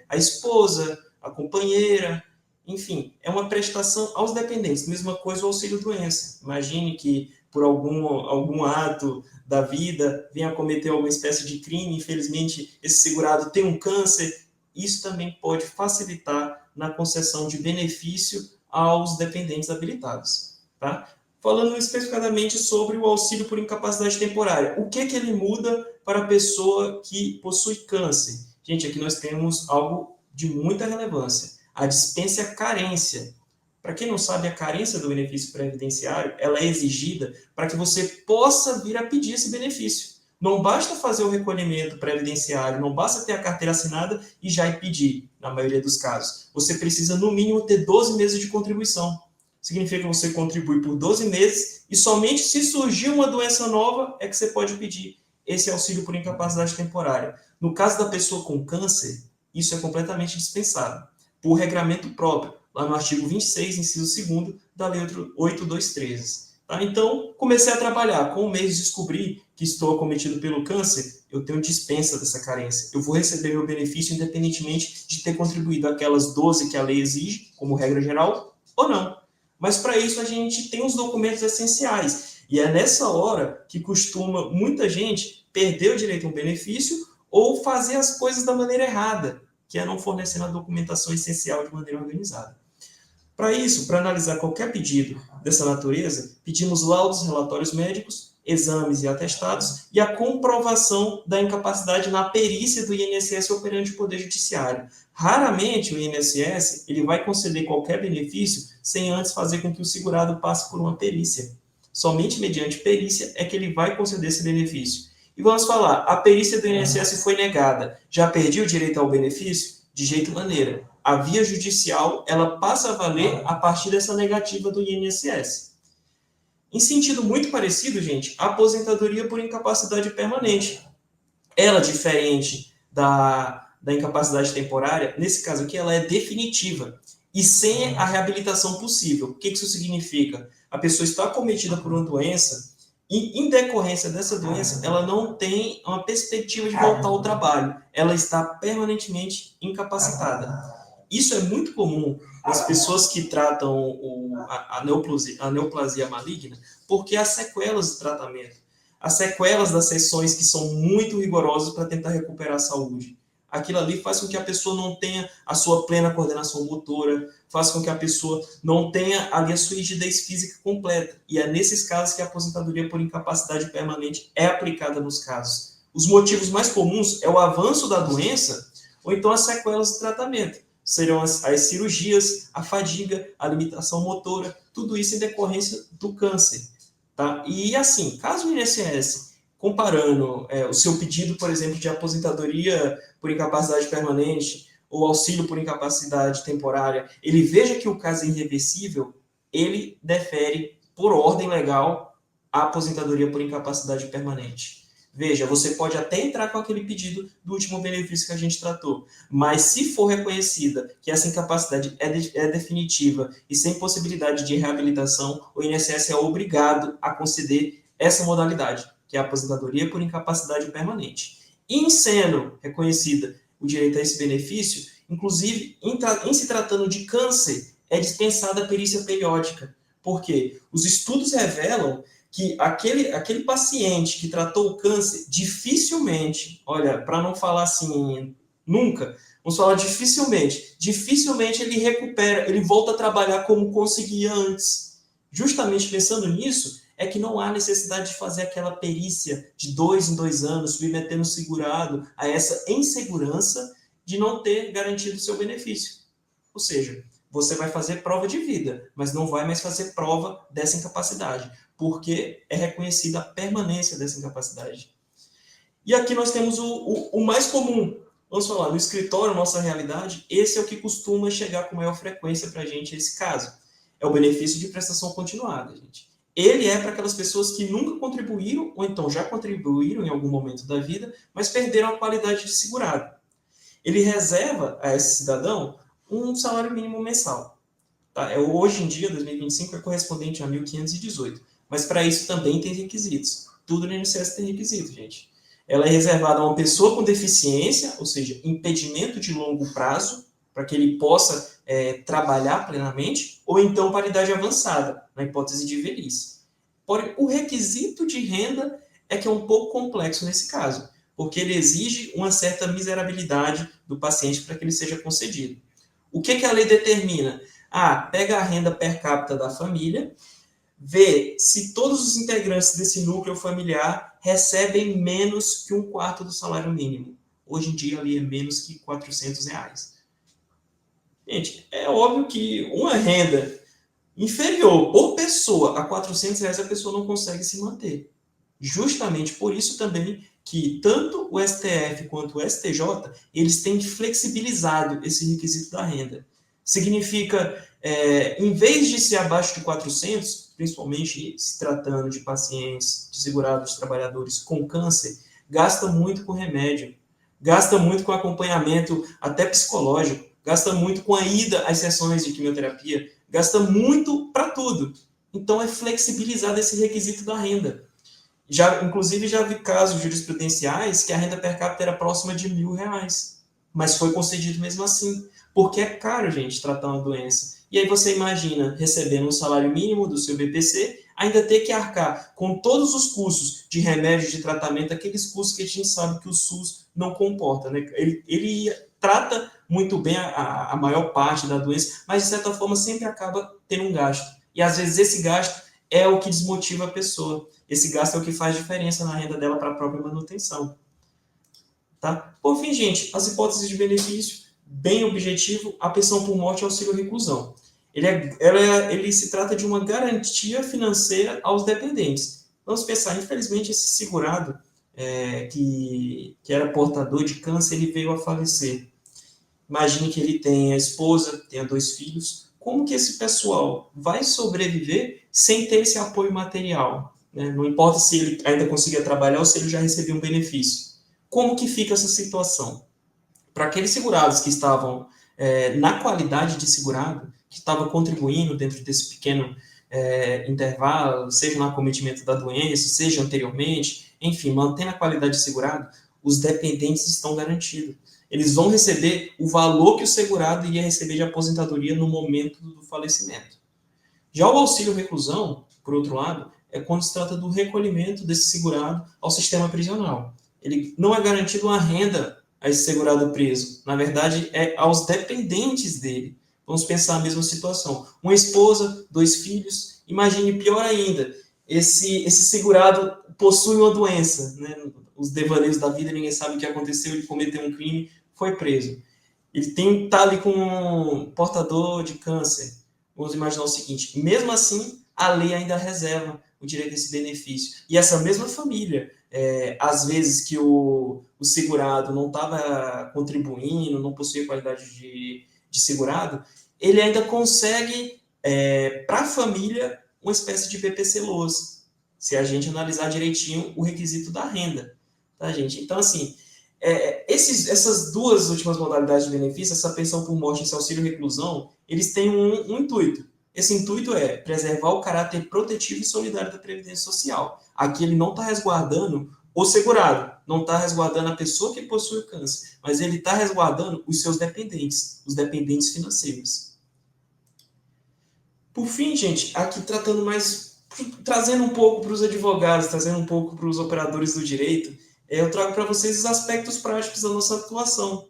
a esposa, a companheira, enfim, é uma prestação aos dependentes. Mesma coisa o auxílio-doença. Imagine que por algum ato da vida venha a cometer alguma espécie de crime, infelizmente esse segurado tem um câncer, isso também pode facilitar na concessão de benefício aos dependentes habilitados. Tá? Falando especificadamente sobre o auxílio por incapacidade temporária. O que ele muda para a pessoa que possui câncer? Gente, aqui nós temos algo de muita relevância. A dispensa e a carência. Para quem não sabe, a carência do benefício previdenciário, ela é exigida para que você possa vir a pedir esse benefício. Não basta fazer o recolhimento previdenciário, não basta ter a carteira assinada e já ir pedir, na maioria dos casos. Você precisa, no mínimo, ter 12 meses de contribuição. Significa que você contribui por 12 meses e somente se surgir uma doença nova é que você pode pedir esse auxílio por incapacidade temporária. No caso da pessoa com câncer, isso é completamente dispensado, por regramento próprio, lá no artigo 26, inciso 2º, da Lei 8.213. Tá? Então, comecei a trabalhar. Com um mês descobri que estou acometido pelo câncer, eu tenho dispensa dessa carência. Eu vou receber meu benefício independentemente de ter contribuído aquelas 12 que a lei exige, como regra geral, ou não. Mas, para isso, a gente tem os documentos essenciais. E é nessa hora que costuma muita gente perder o direito a um benefício ou fazer as coisas da maneira errada, que é não fornecendo a documentação essencial de maneira organizada. Para isso, para analisar qualquer pedido dessa natureza, pedimos laudos, relatórios médicos, exames e atestados e a comprovação da incapacidade na perícia do INSS operante o Poder Judiciário. Raramente o INSS ele vai conceder qualquer benefício sem antes fazer com que o segurado passe por uma perícia. Somente mediante perícia é que ele vai conceder esse benefício. E vamos falar, a perícia do INSS foi negada. Já perdi o direito ao benefício? De jeito maneira. A via judicial, ela passa a valer a partir dessa negativa do INSS. Em sentido muito parecido, gente, a aposentadoria por incapacidade permanente. Ela, diferente da incapacidade temporária, nesse caso aqui, ela é definitiva e sem a reabilitação possível. O que isso significa? A pessoa está acometida por uma doença E, em decorrência dessa doença, ela não tem uma perspectiva de voltar ao trabalho. Ela está permanentemente incapacitada. Isso é muito comum nas pessoas que tratam a neoplasia maligna, porque há sequelas do tratamento. As sequelas das sessões que são muito rigorosas para tentar recuperar a saúde. Aquilo ali faz com que a pessoa não tenha a sua plena coordenação motora, faz com que a pessoa não tenha ali a sua rigidez física completa. E é nesses casos que a aposentadoria por incapacidade permanente é aplicada nos casos. Os motivos mais comuns é o avanço da doença ou então as sequelas do tratamento. Serão as cirurgias, a fadiga, a limitação motora, tudo isso em decorrência do câncer. Tá? E assim, caso o INSS, comparando o seu pedido, por exemplo, de aposentadoria por incapacidade permanente ou auxílio por incapacidade temporária, ele veja que o caso é irreversível, ele defere, por ordem legal, a aposentadoria por incapacidade permanente. Veja, você pode até entrar com aquele pedido do último benefício que a gente tratou, mas se for reconhecida que essa incapacidade é definitiva e sem possibilidade de reabilitação, o INSS é obrigado a conceder essa modalidade, que é a aposentadoria por incapacidade permanente. E, sendo reconhecida o direito a esse benefício, inclusive, em se tratando de câncer, é dispensada a perícia periódica, porque os estudos revelam que aquele paciente que tratou o câncer, dificilmente, olha, para não falar assim, nunca, vamos falar dificilmente ele recupera, ele volta a trabalhar como conseguia antes. Justamente pensando nisso, é que não há necessidade de fazer aquela perícia de 2 em 2 anos, submetendo o segurado a essa insegurança de não ter garantido o seu benefício. Ou seja, você vai fazer prova de vida, mas não vai mais fazer prova dessa incapacidade, porque é reconhecida a permanência dessa incapacidade. E aqui nós temos o mais comum. Vamos falar, no escritório, nossa realidade, esse é o que costuma chegar com maior frequência para a gente, esse caso. É o benefício de prestação continuada, gente. Ele é para aquelas pessoas que nunca contribuíram, ou então já contribuíram em algum momento da vida, mas perderam a qualidade de segurado. Ele reserva a esse cidadão um salário mínimo mensal. Tá? Hoje em dia, 2025, é correspondente a 1.518. Mas para isso também tem requisitos. Tudo no INSS tem requisito, gente. Ela é reservada a uma pessoa com deficiência, ou seja, impedimento de longo prazo, para que ele possa trabalhar plenamente, ou então para idade avançada, na hipótese de velhice. Porém, o requisito de renda é que é um pouco complexo nesse caso, porque ele exige uma certa miserabilidade do paciente para que ele seja concedido. O que a lei determina? Pega a renda per capita da família, vê se todos os integrantes desse núcleo familiar recebem menos que 1/4 do salário mínimo. Hoje em dia, ali é menos que R$400. Gente, é óbvio que uma renda inferior por pessoa a R$400, a pessoa não consegue se manter. Justamente por isso também que tanto o STF quanto o STJ, eles têm flexibilizado esse requisito da renda. Significa, em vez de ser abaixo de 400, principalmente se tratando de pacientes, de segurados, trabalhadores com câncer, gasta muito com remédio, gasta muito com acompanhamento até psicológico, gasta muito com a ida às sessões de quimioterapia, gasta muito para tudo. Então, é flexibilizado esse requisito da renda. Inclusive, já vi casos jurisprudenciais que a renda per capita era próxima de R$1.000, mas foi concedido mesmo assim, porque é caro, gente, tratar uma doença. E aí você imagina, recebendo um salário mínimo do seu BPC, ainda ter que arcar com todos os custos de remédio, de tratamento, aqueles custos que a gente sabe que o SUS não comporta, né? Ele trata muito bem a maior parte da doença, mas de certa forma sempre acaba tendo um gasto. E às vezes esse gasto é o que desmotiva a pessoa. Esse gasto é o que faz diferença na renda dela para a própria manutenção. Tá? Por fim, gente, as hipóteses de benefício, bem objetivo, a pensão por morte e auxílio reclusão. Ele se trata de uma garantia financeira aos dependentes. Vamos pensar, infelizmente, esse segurado que era portador de câncer, ele veio a falecer. Imagine que ele tenha esposa, tenha 2 filhos. Como que esse pessoal vai sobreviver sem ter esse apoio material? Né? Não importa se ele ainda conseguia trabalhar ou se ele já recebia um benefício. Como que fica essa situação? Para aqueles segurados que estavam na qualidade de segurado, que estavam contribuindo dentro desse pequeno intervalo, seja no acometimento da doença, seja anteriormente, enfim, mantendo a qualidade de segurado, os dependentes estão garantidos. Eles vão receber o valor que o segurado ia receber de aposentadoria no momento do falecimento. Já o auxílio reclusão, por outro lado, é quando se trata do recolhimento desse segurado ao sistema prisional. Ele não é garantido uma renda a esse segurado preso. Na verdade, é aos dependentes dele. Vamos pensar a mesma situação. Uma esposa, 2 filhos. Imagine pior ainda, esse segurado possui uma doença, né? Os devaneios da vida, ninguém sabe o que aconteceu, ele cometeu um crime, foi preso. Ele está ali com um portador de câncer. Vamos imaginar o seguinte, mesmo assim, a lei ainda reserva o direito a esse benefício. E essa mesma família, às vezes que o segurado não estava contribuindo, não possuía qualidade de segurado, ele ainda consegue, para a família, uma espécie de BPC-LOAS, se a gente analisar direitinho o requisito da renda. Tá, gente? Então, assim, essas 2 últimas modalidades de benefício, essa pensão por morte e esse auxílio reclusão, eles têm um intuito. Esse intuito é preservar o caráter protetivo e solidário da Previdência Social. Aqui ele não está resguardando o segurado, não está resguardando a pessoa que possui o câncer, mas ele está resguardando os seus dependentes, os dependentes financeiros. Por fim, gente, aqui trazendo um pouco para os advogados, trazendo um pouco para os operadores do direito, eu trago para vocês os aspectos práticos da nossa atuação.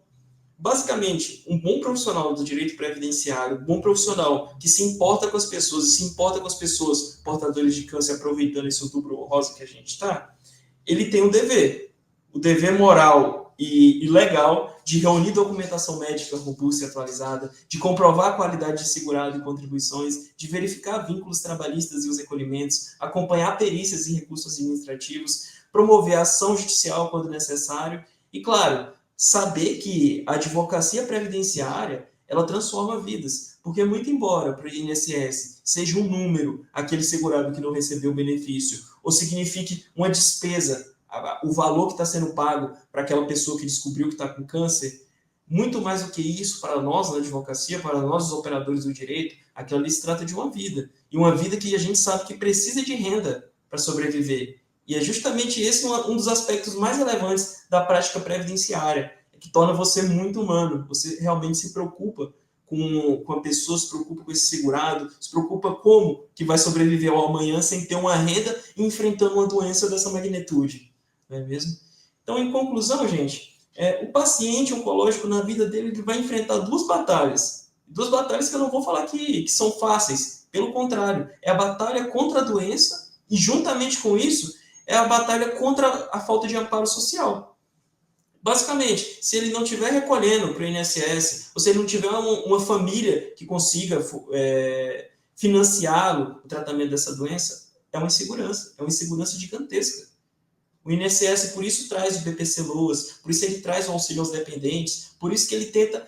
Basicamente, um bom profissional do direito previdenciário, um bom profissional que se importa com as pessoas, e se importa com as pessoas portadoras de câncer, aproveitando esse outubro rosa que a gente está, ele tem um dever. O dever moral e legal de reunir documentação médica robusta e atualizada, de comprovar a qualidade de segurado e contribuições, de verificar vínculos trabalhistas e os recolhimentos, acompanhar perícias e recursos administrativos, promover a ação judicial quando necessário e, claro, saber que a advocacia previdenciária, ela transforma vidas, porque muito embora para o INSS seja um número, aquele segurado que não recebeu o benefício, ou signifique uma despesa, o valor que está sendo pago para aquela pessoa que descobriu que está com câncer, muito mais do que isso, para nós na advocacia, para nós os operadores do direito, aquilo ali se trata de uma vida, e uma vida que a gente sabe que precisa de renda para sobreviver. E é justamente esse um dos aspectos mais relevantes da prática previdenciária, que torna você muito humano. Você realmente se preocupa com a pessoa, se preocupa com esse segurado, se preocupa como que vai sobreviver ao amanhã sem ter uma renda e enfrentando uma doença dessa magnitude. Não é mesmo? Então, em conclusão, gente, o paciente oncológico, na vida dele, ele vai enfrentar 2 batalhas. 2 batalhas que eu não vou falar que são fáceis. Pelo contrário, é a batalha contra a doença e, juntamente com isso, é a batalha contra a falta de amparo social. Basicamente, se ele não estiver recolhendo para o INSS, ou se ele não tiver uma família que consiga financiá-lo o tratamento dessa doença, é uma insegurança gigantesca. O INSS, por isso, traz o BPC-LOAS, por isso ele traz o auxílio aos dependentes, por isso que ele tenta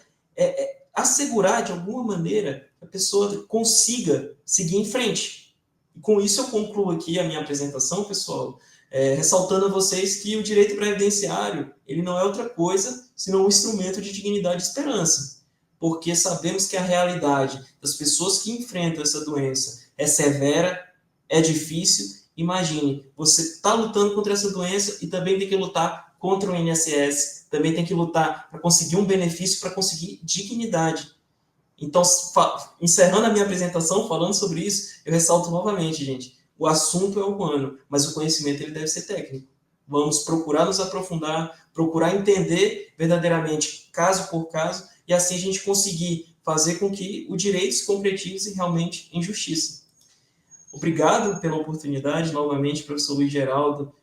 assegurar, de alguma maneira, que a pessoa consiga seguir em frente. E com isso eu concluo aqui a minha apresentação, pessoal, ressaltando a vocês que o direito previdenciário ele não é outra coisa senão um instrumento de dignidade e esperança, porque sabemos que a realidade das pessoas que enfrentam essa doença é severa, é difícil. Imagine, você está lutando contra essa doença e também tem que lutar contra o INSS, também tem que lutar para conseguir um benefício, para conseguir dignidade. Então, encerrando a minha apresentação, falando sobre isso, eu ressalto novamente, gente, o assunto é humano, mas o conhecimento ele deve ser técnico. Vamos procurar nos aprofundar, procurar entender verdadeiramente, caso por caso, e assim a gente conseguir fazer com que o direito se concretize realmente em justiça. Obrigado pela oportunidade, novamente, professor Luiz Geraldo.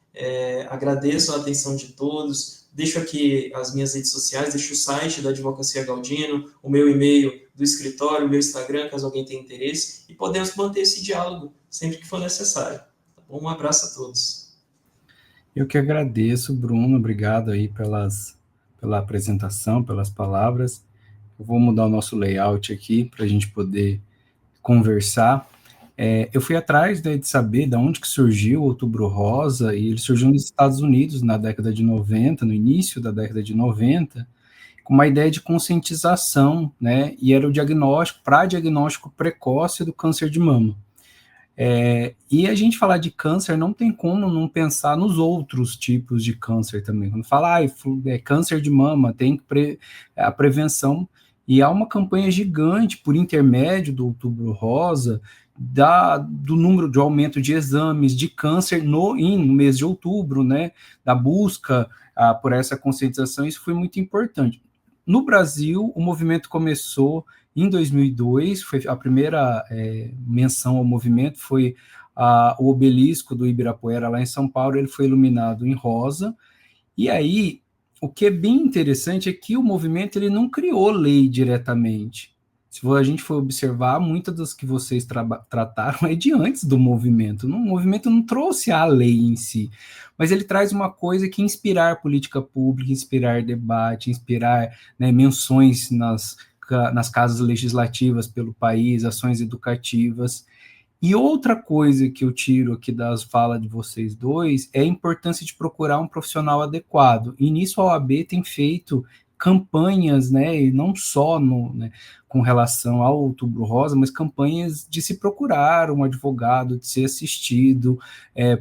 Agradeço a atenção de todos. Deixo aqui as minhas redes sociais, deixo o site da Advocacia Galdino, o meu e-mail do escritório, o meu Instagram, caso alguém tenha interesse, e podemos manter esse diálogo sempre que for necessário. Tá bom? Um abraço a todos. Eu que agradeço, Bruno, obrigado aí pela apresentação, pelas palavras. Eu vou mudar o nosso layout aqui para a gente poder conversar. Eu fui atrás de saber de onde que surgiu o Outubro Rosa, e ele surgiu nos Estados Unidos na década de 90, no início da década de 90, com uma ideia de conscientização, né, e era o diagnóstico precoce do câncer de mama. E a gente falar de câncer não tem como não pensar nos outros tipos de câncer também. Quando fala, câncer de mama, tem a prevenção, e há uma campanha gigante por intermédio do Outubro Rosa, do número de aumento de exames de câncer no mês de outubro, né, da busca por essa conscientização. Isso foi muito importante. No Brasil, o movimento começou em 2002, foi a primeira menção ao movimento, foi o obelisco do Ibirapuera, lá em São Paulo, ele foi iluminado em rosa, e aí, o que é bem interessante é que o movimento ele não criou lei diretamente. Se a gente for observar, muitas das que vocês trataram é de antes do movimento. O movimento não trouxe a lei em si, mas ele traz uma coisa que inspirar política pública, inspirar debate, inspirar, né, menções nas casas legislativas pelo país, ações educativas. E outra coisa que eu tiro aqui das falas de vocês dois é a importância de procurar um profissional adequado. E nisso a OAB tem feito campanhas, né, e não só com relação ao Outubro Rosa, mas campanhas de se procurar um advogado, de ser assistido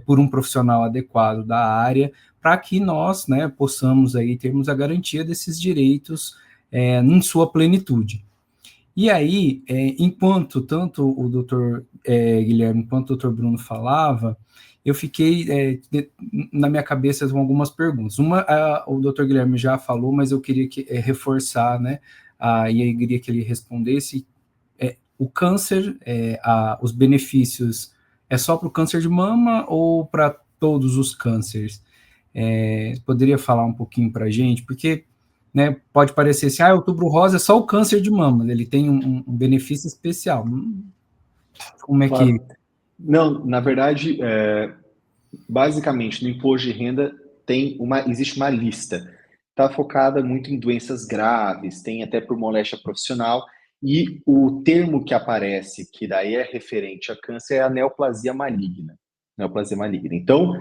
por um profissional adequado da área, para que nós, né, possamos aí termos a garantia desses direitos em sua plenitude. E aí, enquanto tanto o doutor Guilherme quanto o doutor Bruno falava, eu fiquei na minha cabeça com algumas perguntas. Uma, o doutor Guilherme já falou, mas eu queria reforçar, né, e eu queria que ele respondesse. O câncer, os benefícios, é só para o câncer de mama ou para todos os cânceres? Poderia falar um pouquinho para a gente? Porque, né, pode parecer assim, Outubro Rosa é só o câncer de mama, ele tem um benefício especial. Como é claro. que... Não, na verdade, basicamente, no imposto de renda existe uma lista. Está focada muito em doenças graves, tem até por moléstia profissional, e o termo que aparece, que daí é referente a câncer, é a neoplasia maligna. Neoplasia maligna. Então,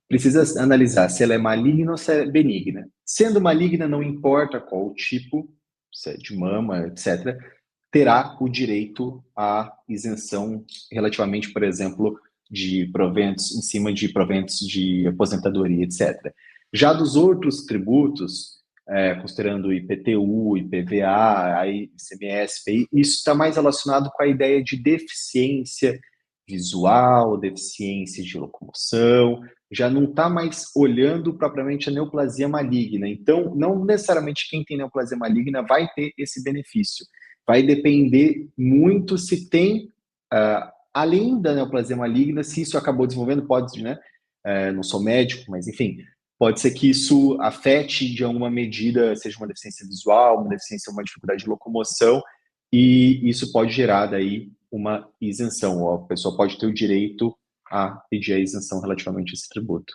precisa analisar se ela é maligna ou se é benigna. Sendo maligna, não importa qual o tipo, se é de mama, etc., terá o direito à isenção relativamente, por exemplo, de proventos, em cima de proventos de aposentadoria, etc. Já dos outros tributos, considerando IPTU, IPVA, ICMS, PI, isso está mais relacionado com a ideia de deficiência visual, deficiência de locomoção, já não está mais olhando propriamente a neoplasia maligna. Então, não necessariamente quem tem neoplasia maligna vai ter esse benefício. Vai depender muito se tem, além da neoplasia maligna, se isso acabou desenvolvendo, pode, né? Não sou médico, mas enfim, pode ser que isso afete de alguma medida, seja uma deficiência visual, uma deficiência, uma dificuldade de locomoção, e isso pode gerar daí uma isenção. A pessoa pode ter o direito a pedir a isenção relativamente a esse tributo.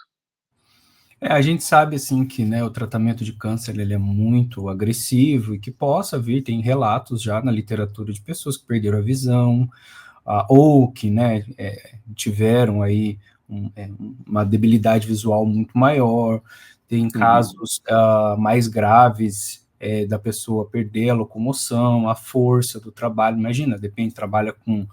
A gente sabe, assim, que, né, o tratamento de câncer ele é muito agressivo e que possa vir, tem relatos já na literatura de pessoas que perderam a visão, ou que, né, tiveram aí uma debilidade visual muito maior, tem casos mais graves da pessoa perder a locomoção, a força do trabalho. Imagina, depende, trabalha com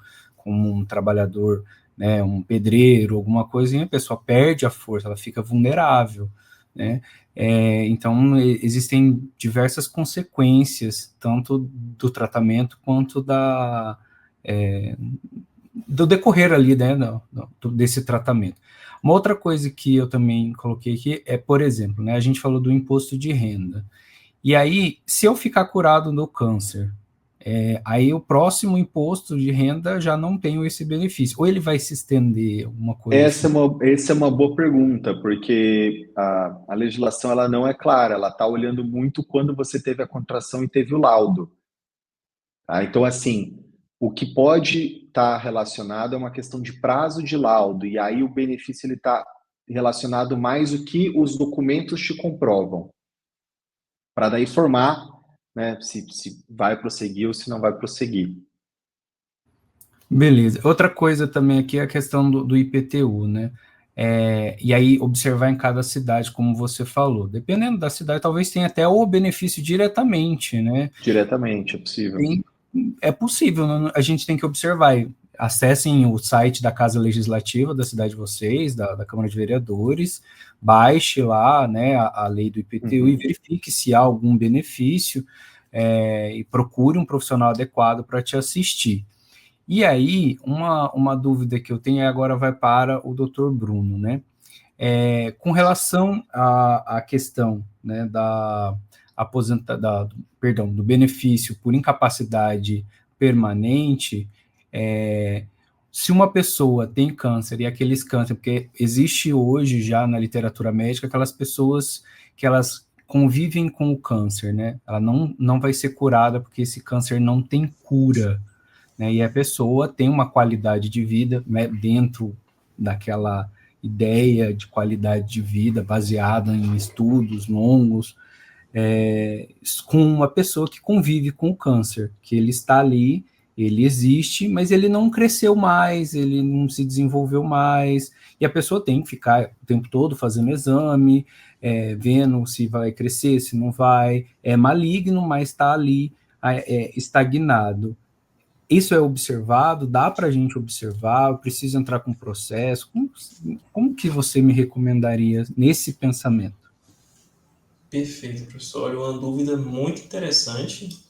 um trabalhador, né, um pedreiro, alguma coisa, e a pessoa perde a força, ela fica vulnerável, né? Então, existem diversas consequências, tanto do tratamento quanto do decorrer ali, né, desse tratamento. Uma outra coisa que eu também coloquei aqui é, por exemplo, né, a gente falou do imposto de renda, e aí, se eu ficar curado do câncer, aí o próximo imposto de renda já não tem esse benefício, ou ele vai se estender, alguma coisa essa é uma boa pergunta, porque a legislação ela não é clara, ela está olhando muito quando você teve a contração e teve o laudo. Tá? Então, assim, o que pode estar relacionado é uma questão de prazo de laudo, e aí o benefício está relacionado mais o que os documentos te comprovam, para daí formar, né, se vai prosseguir ou se não vai prosseguir. Beleza. Outra coisa também aqui é a questão do IPTU, né? E aí observar em cada cidade, como você falou. Dependendo da cidade, talvez tenha até o benefício diretamente, né? Diretamente, é possível. É possível, né? A gente tem que observar. acessem o site da Casa Legislativa da cidade de vocês, da Câmara de Vereadores, baixe lá, né, a lei do IPTU e verifique se há algum benefício, e procure um profissional adequado para te assistir. E aí, uma dúvida que eu tenho agora vai para o Dr. Bruno, né? Com relação à questão, né, do benefício por incapacidade permanente, se uma pessoa tem câncer, e aqueles câncer, porque existe hoje já na literatura médica aquelas pessoas que elas convivem com o câncer, né? Ela não vai ser curada porque esse câncer não tem cura, né? E a pessoa tem uma qualidade de vida, né, dentro daquela ideia de qualidade de vida baseada em estudos longos, com uma pessoa que convive com o câncer, que ele está ali, ele existe, mas ele não cresceu mais, ele não se desenvolveu mais, e a pessoa tem que ficar o tempo todo fazendo exame, vendo se vai crescer, se não vai, é maligno, mas está ali estagnado. Isso é observado, dá para a gente observar, eu preciso entrar com processo, como que você me recomendaria nesse pensamento? Perfeito, professor. Olha, uma dúvida muito interessante.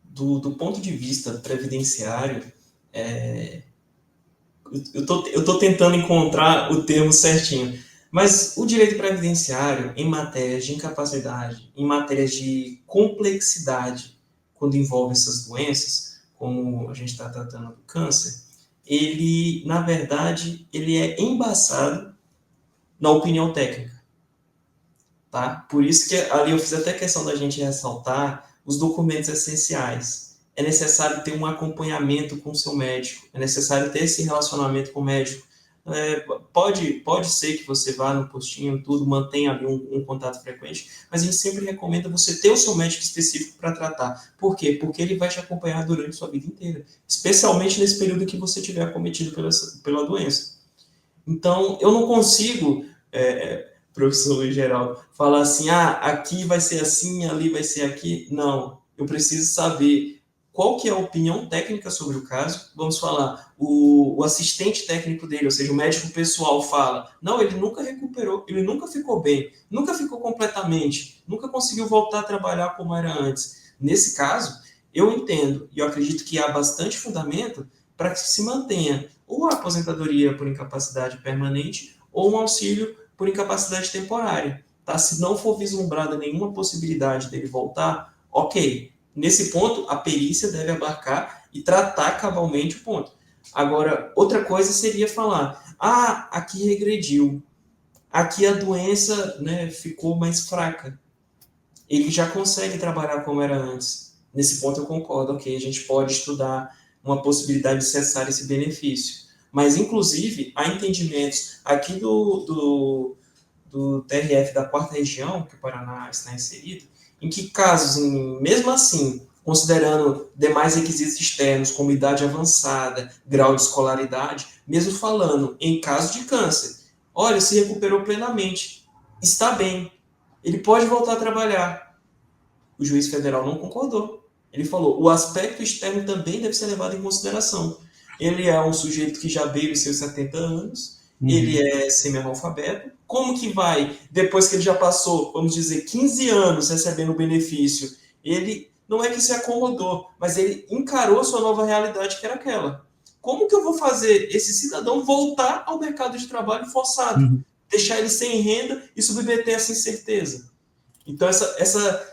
Do ponto de vista previdenciário, eu tô tentando encontrar o termo certinho, mas o direito previdenciário, em matérias de incapacidade, em matérias de complexidade, quando envolve essas doenças, como a gente está tratando do câncer, ele, na verdade, ele é embasado na opinião técnica. Tá? Por isso que ali eu fiz até questão da gente ressaltar os documentos essenciais. É necessário ter um acompanhamento com o seu médico, é necessário ter esse relacionamento com o médico. Pode ser que você vá no postinho, tudo, mantenha ali um contato frequente, mas a gente sempre recomenda você ter o seu médico específico para tratar. Por quê? Porque ele vai te acompanhar durante a sua vida inteira, especialmente nesse período que você tiver acometido pela doença. Então, eu não consigo... professor Luiz Geraldo, falar assim, aqui vai ser assim, ali vai ser aqui. Não, eu preciso saber qual que é a opinião técnica sobre o caso. Vamos falar, o assistente técnico dele, ou seja, o médico pessoal fala, não, ele nunca recuperou, ele nunca ficou bem, nunca ficou completamente, nunca conseguiu voltar a trabalhar como era antes. Nesse caso, eu entendo, e eu acredito que há bastante fundamento para que se mantenha ou a aposentadoria por incapacidade permanente ou um auxílio por incapacidade temporária, tá? Se não for vislumbrada nenhuma possibilidade dele voltar, ok. Nesse ponto, a perícia deve abarcar e tratar cabalmente o ponto. Agora, outra coisa seria falar, aqui regrediu, aqui a doença, né, ficou mais fraca. Ele já consegue trabalhar como era antes. Nesse ponto eu concordo, ok, a gente pode estudar uma possibilidade de cessar esse benefício. Mas, inclusive, há entendimentos aqui do TRF da 4ª Região, que o Paraná está inserido, em que casos, mesmo assim, considerando demais requisitos externos, como idade avançada, grau de escolaridade, mesmo falando em caso de câncer, olha, se recuperou plenamente, está bem, ele pode voltar a trabalhar. O juiz federal não concordou. Ele falou, o aspecto externo também deve ser levado em consideração. Ele é um sujeito que já beira os seus 70 anos, ele é semi-analfabeto. Como que vai, depois que ele já passou, vamos dizer, 15 anos recebendo o benefício, ele não é que se acomodou, mas ele encarou sua nova realidade, que era aquela. Como que eu vou fazer esse cidadão voltar ao mercado de trabalho forçado? Deixar ele sem renda e submeter essa incerteza? Então,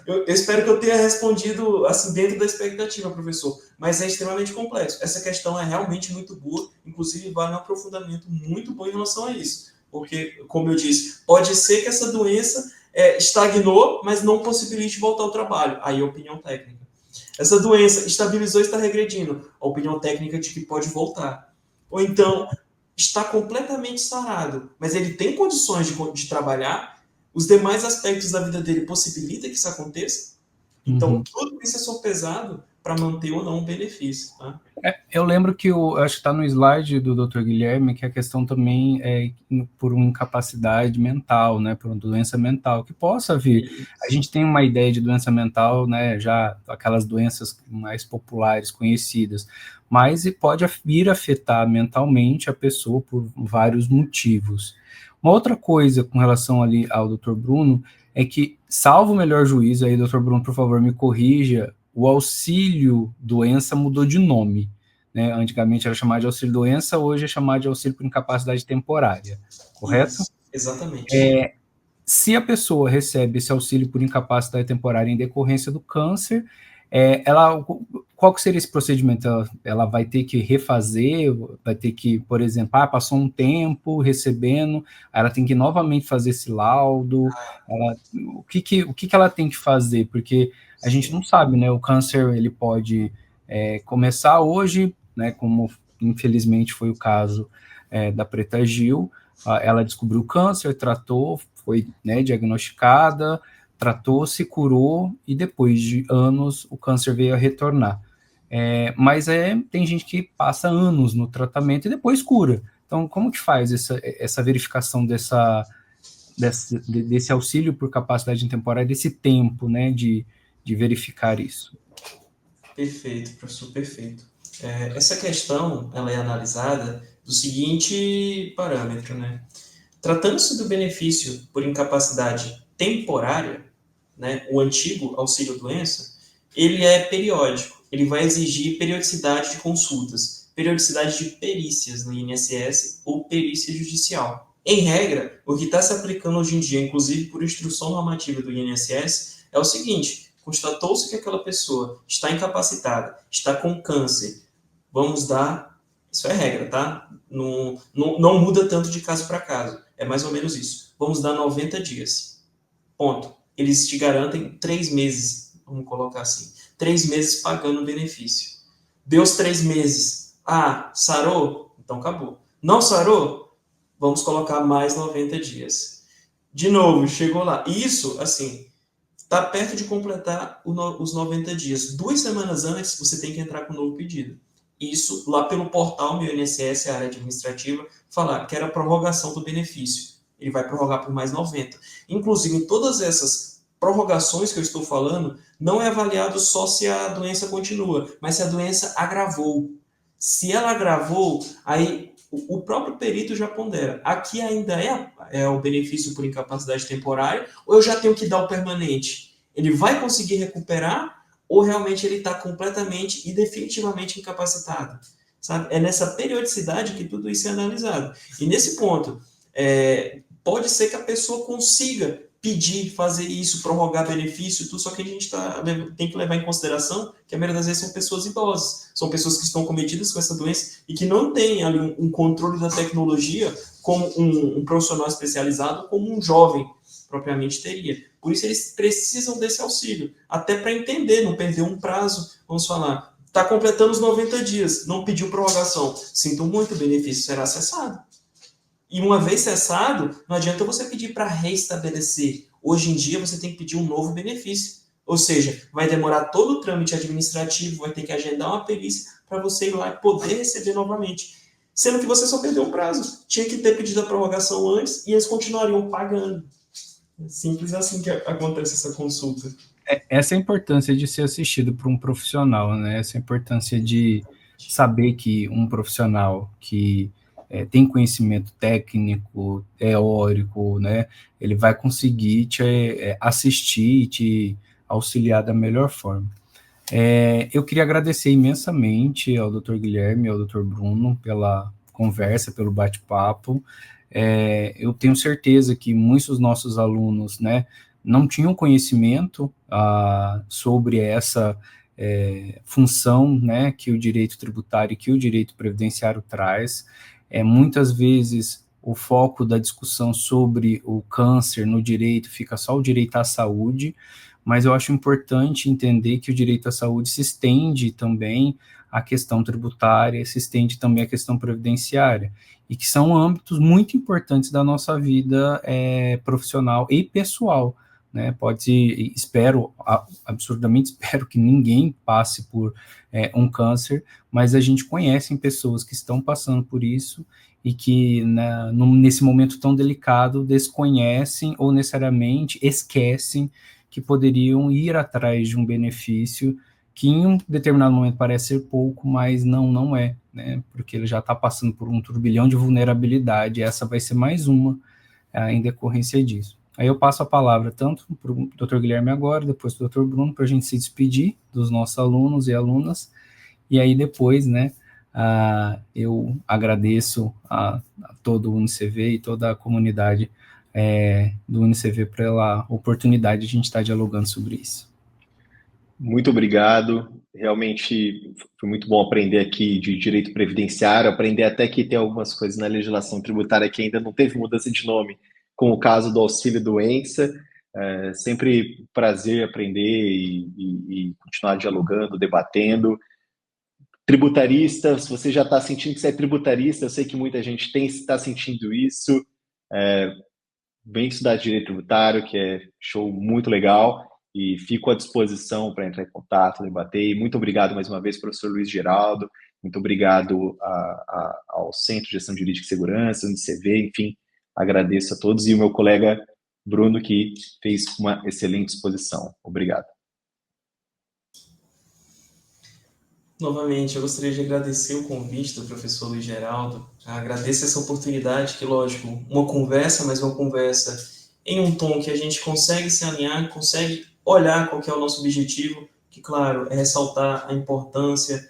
eu espero que eu tenha respondido assim, dentro da expectativa, professor, mas é extremamente complexo. Essa questão é realmente muito boa, inclusive vale um aprofundamento muito bom em relação a isso, porque, como eu disse, pode ser que essa doença estagnou, mas não possibilite voltar ao trabalho. Aí a opinião técnica. Essa doença estabilizou e está regredindo. A opinião técnica de que pode voltar. Ou então, está completamente sarado, mas ele tem condições de trabalhar, os demais aspectos da vida dele possibilitam que isso aconteça. Então, tudo isso é sopesado para manter ou não o benefício, tá? Eu lembro que acho que está no slide do Dr. Guilherme que a questão também é por uma incapacidade mental, né, por uma doença mental, que possa vir. Isso. A gente tem uma ideia de doença mental, né, já aquelas doenças mais populares, conhecidas, mas pode vir a afetar mentalmente a pessoa por vários motivos. Uma outra coisa com relação ali ao Dr. Bruno é que, salvo o melhor juízo, aí, Dr. Bruno, por favor, me corrija, o auxílio doença mudou de nome, né? Antigamente era chamado de auxílio doença, hoje é chamado de auxílio por incapacidade temporária, correto? Isso, exatamente. Se a pessoa recebe esse auxílio por incapacidade temporária em decorrência do câncer, qual que seria esse procedimento? Ela vai ter que refazer, vai ter que, por exemplo, passou um tempo recebendo, ela tem que novamente fazer esse laudo, o que ela tem que fazer? Porque a gente não sabe, né? O câncer, ele pode começar hoje, né? Como infelizmente foi o caso da Preta Gil, ela descobriu o câncer, tratou, foi, né, diagnosticada, tratou, se curou, e depois de anos o câncer veio a retornar. Mas tem gente que passa anos no tratamento e depois cura. Então, como que faz essa verificação desse auxílio por capacidade temporária, desse tempo, né, de verificar isso? Perfeito, professor, perfeito. Essa questão, ela é analisada do seguinte parâmetro, né? Tratando-se do benefício por incapacidade temporária, né, o antigo auxílio-doença, ele é periódico, ele vai exigir periodicidade de consultas, periodicidade de perícias no INSS ou perícia judicial. Em regra, o que está se aplicando hoje em dia, inclusive por instrução normativa do INSS, é o seguinte: constatou-se que aquela pessoa está incapacitada, está com câncer, vamos dar, isso é regra, tá? Não muda tanto de caso para caso, é mais ou menos isso. Vamos dar 90 dias, ponto. Eles te garantem 3 meses, vamos colocar assim, 3 meses pagando o benefício. Deu os 3 meses, sarou? Então acabou. Não sarou? Vamos colocar mais 90 dias. De novo, chegou lá. Isso, assim, está perto de completar os 90 dias. 2 semanas antes, você tem que entrar com um novo pedido. Isso, lá pelo portal Meu INSS, a área administrativa, falar que era a prorrogação do benefício. Ele vai prorrogar por mais 90. Inclusive, em todas essas prorrogações que eu estou falando, não é avaliado só se a doença continua, mas se a doença agravou. Se ela agravou, aí o próprio perito já pondera. Aqui ainda é o benefício por incapacidade temporária, ou eu já tenho que dar o permanente? Ele vai conseguir recuperar, ou realmente ele está completamente e definitivamente incapacitado? Sabe? É nessa periodicidade que tudo isso é analisado. E nesse ponto, pode ser que a pessoa consiga pedir, fazer isso, prorrogar benefício, tudo, só que a gente tem que levar em consideração que a maioria das vezes são pessoas idosas, são pessoas que estão cometidas com essa doença e que não têm ali um controle da tecnologia como um profissional especializado, como um jovem propriamente teria. Por isso eles precisam desse auxílio, até para entender, não perder um prazo, vamos falar, está completando os 90 dias, não pediu prorrogação, sinto muito, o benefício será cessado. E uma vez cessado, não adianta você pedir para restabelecer. Hoje em dia, você tem que pedir um novo benefício. Ou seja, vai demorar todo o trâmite administrativo, vai ter que agendar uma perícia para você ir lá e poder receber novamente. Sendo que você só perdeu um prazo. Tinha que ter pedido a prorrogação antes e eles continuariam pagando. É simples assim que acontece essa consulta. Essa é a importância de ser assistido por um profissional, né? Essa é a importância de saber que um profissional que tem conhecimento técnico, teórico, né? Ele vai conseguir te assistir e te auxiliar da melhor forma. Eu queria agradecer imensamente ao Dr. Guilherme e ao Dr. Bruno pela conversa, pelo bate-papo. Eu tenho certeza que muitos dos nossos alunos, né, não tinham conhecimento sobre essa função, né, que o direito tributário e que o direito previdenciário traz. Muitas vezes o foco da discussão sobre o câncer no direito fica só o direito à saúde, mas eu acho importante entender que o direito à saúde se estende também à questão tributária, se estende também à questão previdenciária, e que são âmbitos muito importantes da nossa vida profissional e pessoal, né? Absurdamente espero que ninguém passe por um câncer, mas a gente conhece pessoas que estão passando por isso e que, nesse momento tão delicado, desconhecem ou necessariamente esquecem que poderiam ir atrás de um benefício que em um determinado momento parece ser pouco, mas não é, né? Porque ele já está passando por um turbilhão de vulnerabilidade, e essa vai ser mais uma em decorrência disso. Aí eu passo a palavra tanto para o Dr. Guilherme agora, depois para o Dr. Bruno, para a gente se despedir dos nossos alunos e alunas, e aí depois, né, eu agradeço a todo o UniCV e toda a comunidade do UniCV pela oportunidade de a gente estar dialogando sobre isso. Muito obrigado, realmente foi muito bom aprender aqui de direito previdenciário, aprender até que tem algumas coisas na legislação tributária que ainda não teve mudança de nome, como o caso do auxílio-doença. Sempre prazer aprender e continuar dialogando, debatendo. Tributarista, se você já está sentindo que você é tributarista, eu sei que muita gente está sentindo isso, vem estudar direito tributário, que é show muito legal, e fico à disposição para entrar em contato, debater. E muito obrigado mais uma vez, professor Luiz Geraldo, muito obrigado ao Centro de Gestão Jurídica e Segurança, UniCV, enfim, agradeço a todos, e o meu colega Bruno, que fez uma excelente exposição. Obrigado. Novamente, eu gostaria de agradecer o convite do professor Luiz Geraldo. Agradeço essa oportunidade, que, lógico, uma conversa, mas uma conversa em um tom que a gente consegue se alinhar, consegue olhar qual que é o nosso objetivo, que, claro, é ressaltar a importância,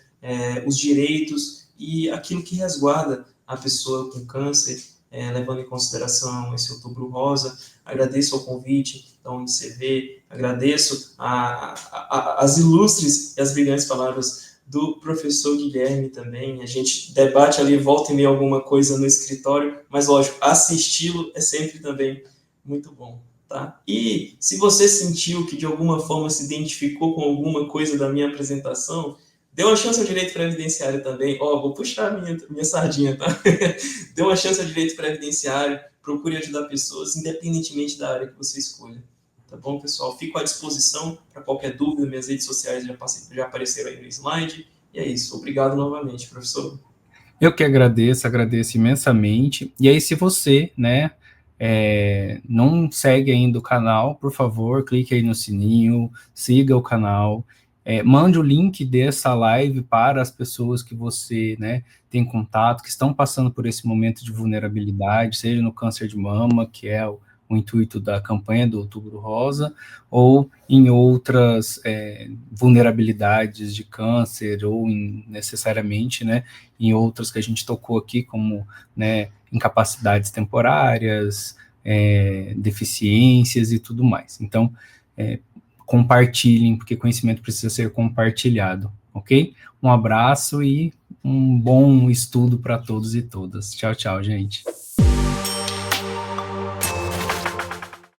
os direitos e aquilo que resguarda a pessoa com câncer, levando em consideração esse Outubro Rosa. Agradeço o convite da UniCV, agradeço as ilustres e as brilhantes palavras do professor Guilherme também. A gente debate ali, volta e meia alguma coisa no escritório, mas lógico, assisti-lo é sempre também muito bom, tá? E se você sentiu que de alguma forma se identificou com alguma coisa da minha apresentação, dê uma chance ao direito previdenciário também. Vou puxar a minha sardinha, tá? Dê uma chance ao direito previdenciário, procure ajudar pessoas, independentemente da área que você escolha. Tá bom, pessoal? Fico à disposição para qualquer dúvida. Minhas redes sociais já apareceram aí no slide. E é isso. Obrigado novamente, professor. Eu que agradeço imensamente. E aí, se você, né, não segue ainda o canal, por favor, clique aí no sininho, siga o canal, mande o link dessa live para as pessoas que você, né, tem contato, que estão passando por esse momento de vulnerabilidade, seja no câncer de mama, que é o intuito da campanha do Outubro Rosa, ou em outras vulnerabilidades de câncer, ou necessariamente, né, em outras que a gente tocou aqui, como, né, incapacidades temporárias, deficiências e tudo mais. Então, compartilhem, porque conhecimento precisa ser compartilhado, ok? Um abraço e um bom estudo para todos e todas. Tchau, tchau, gente.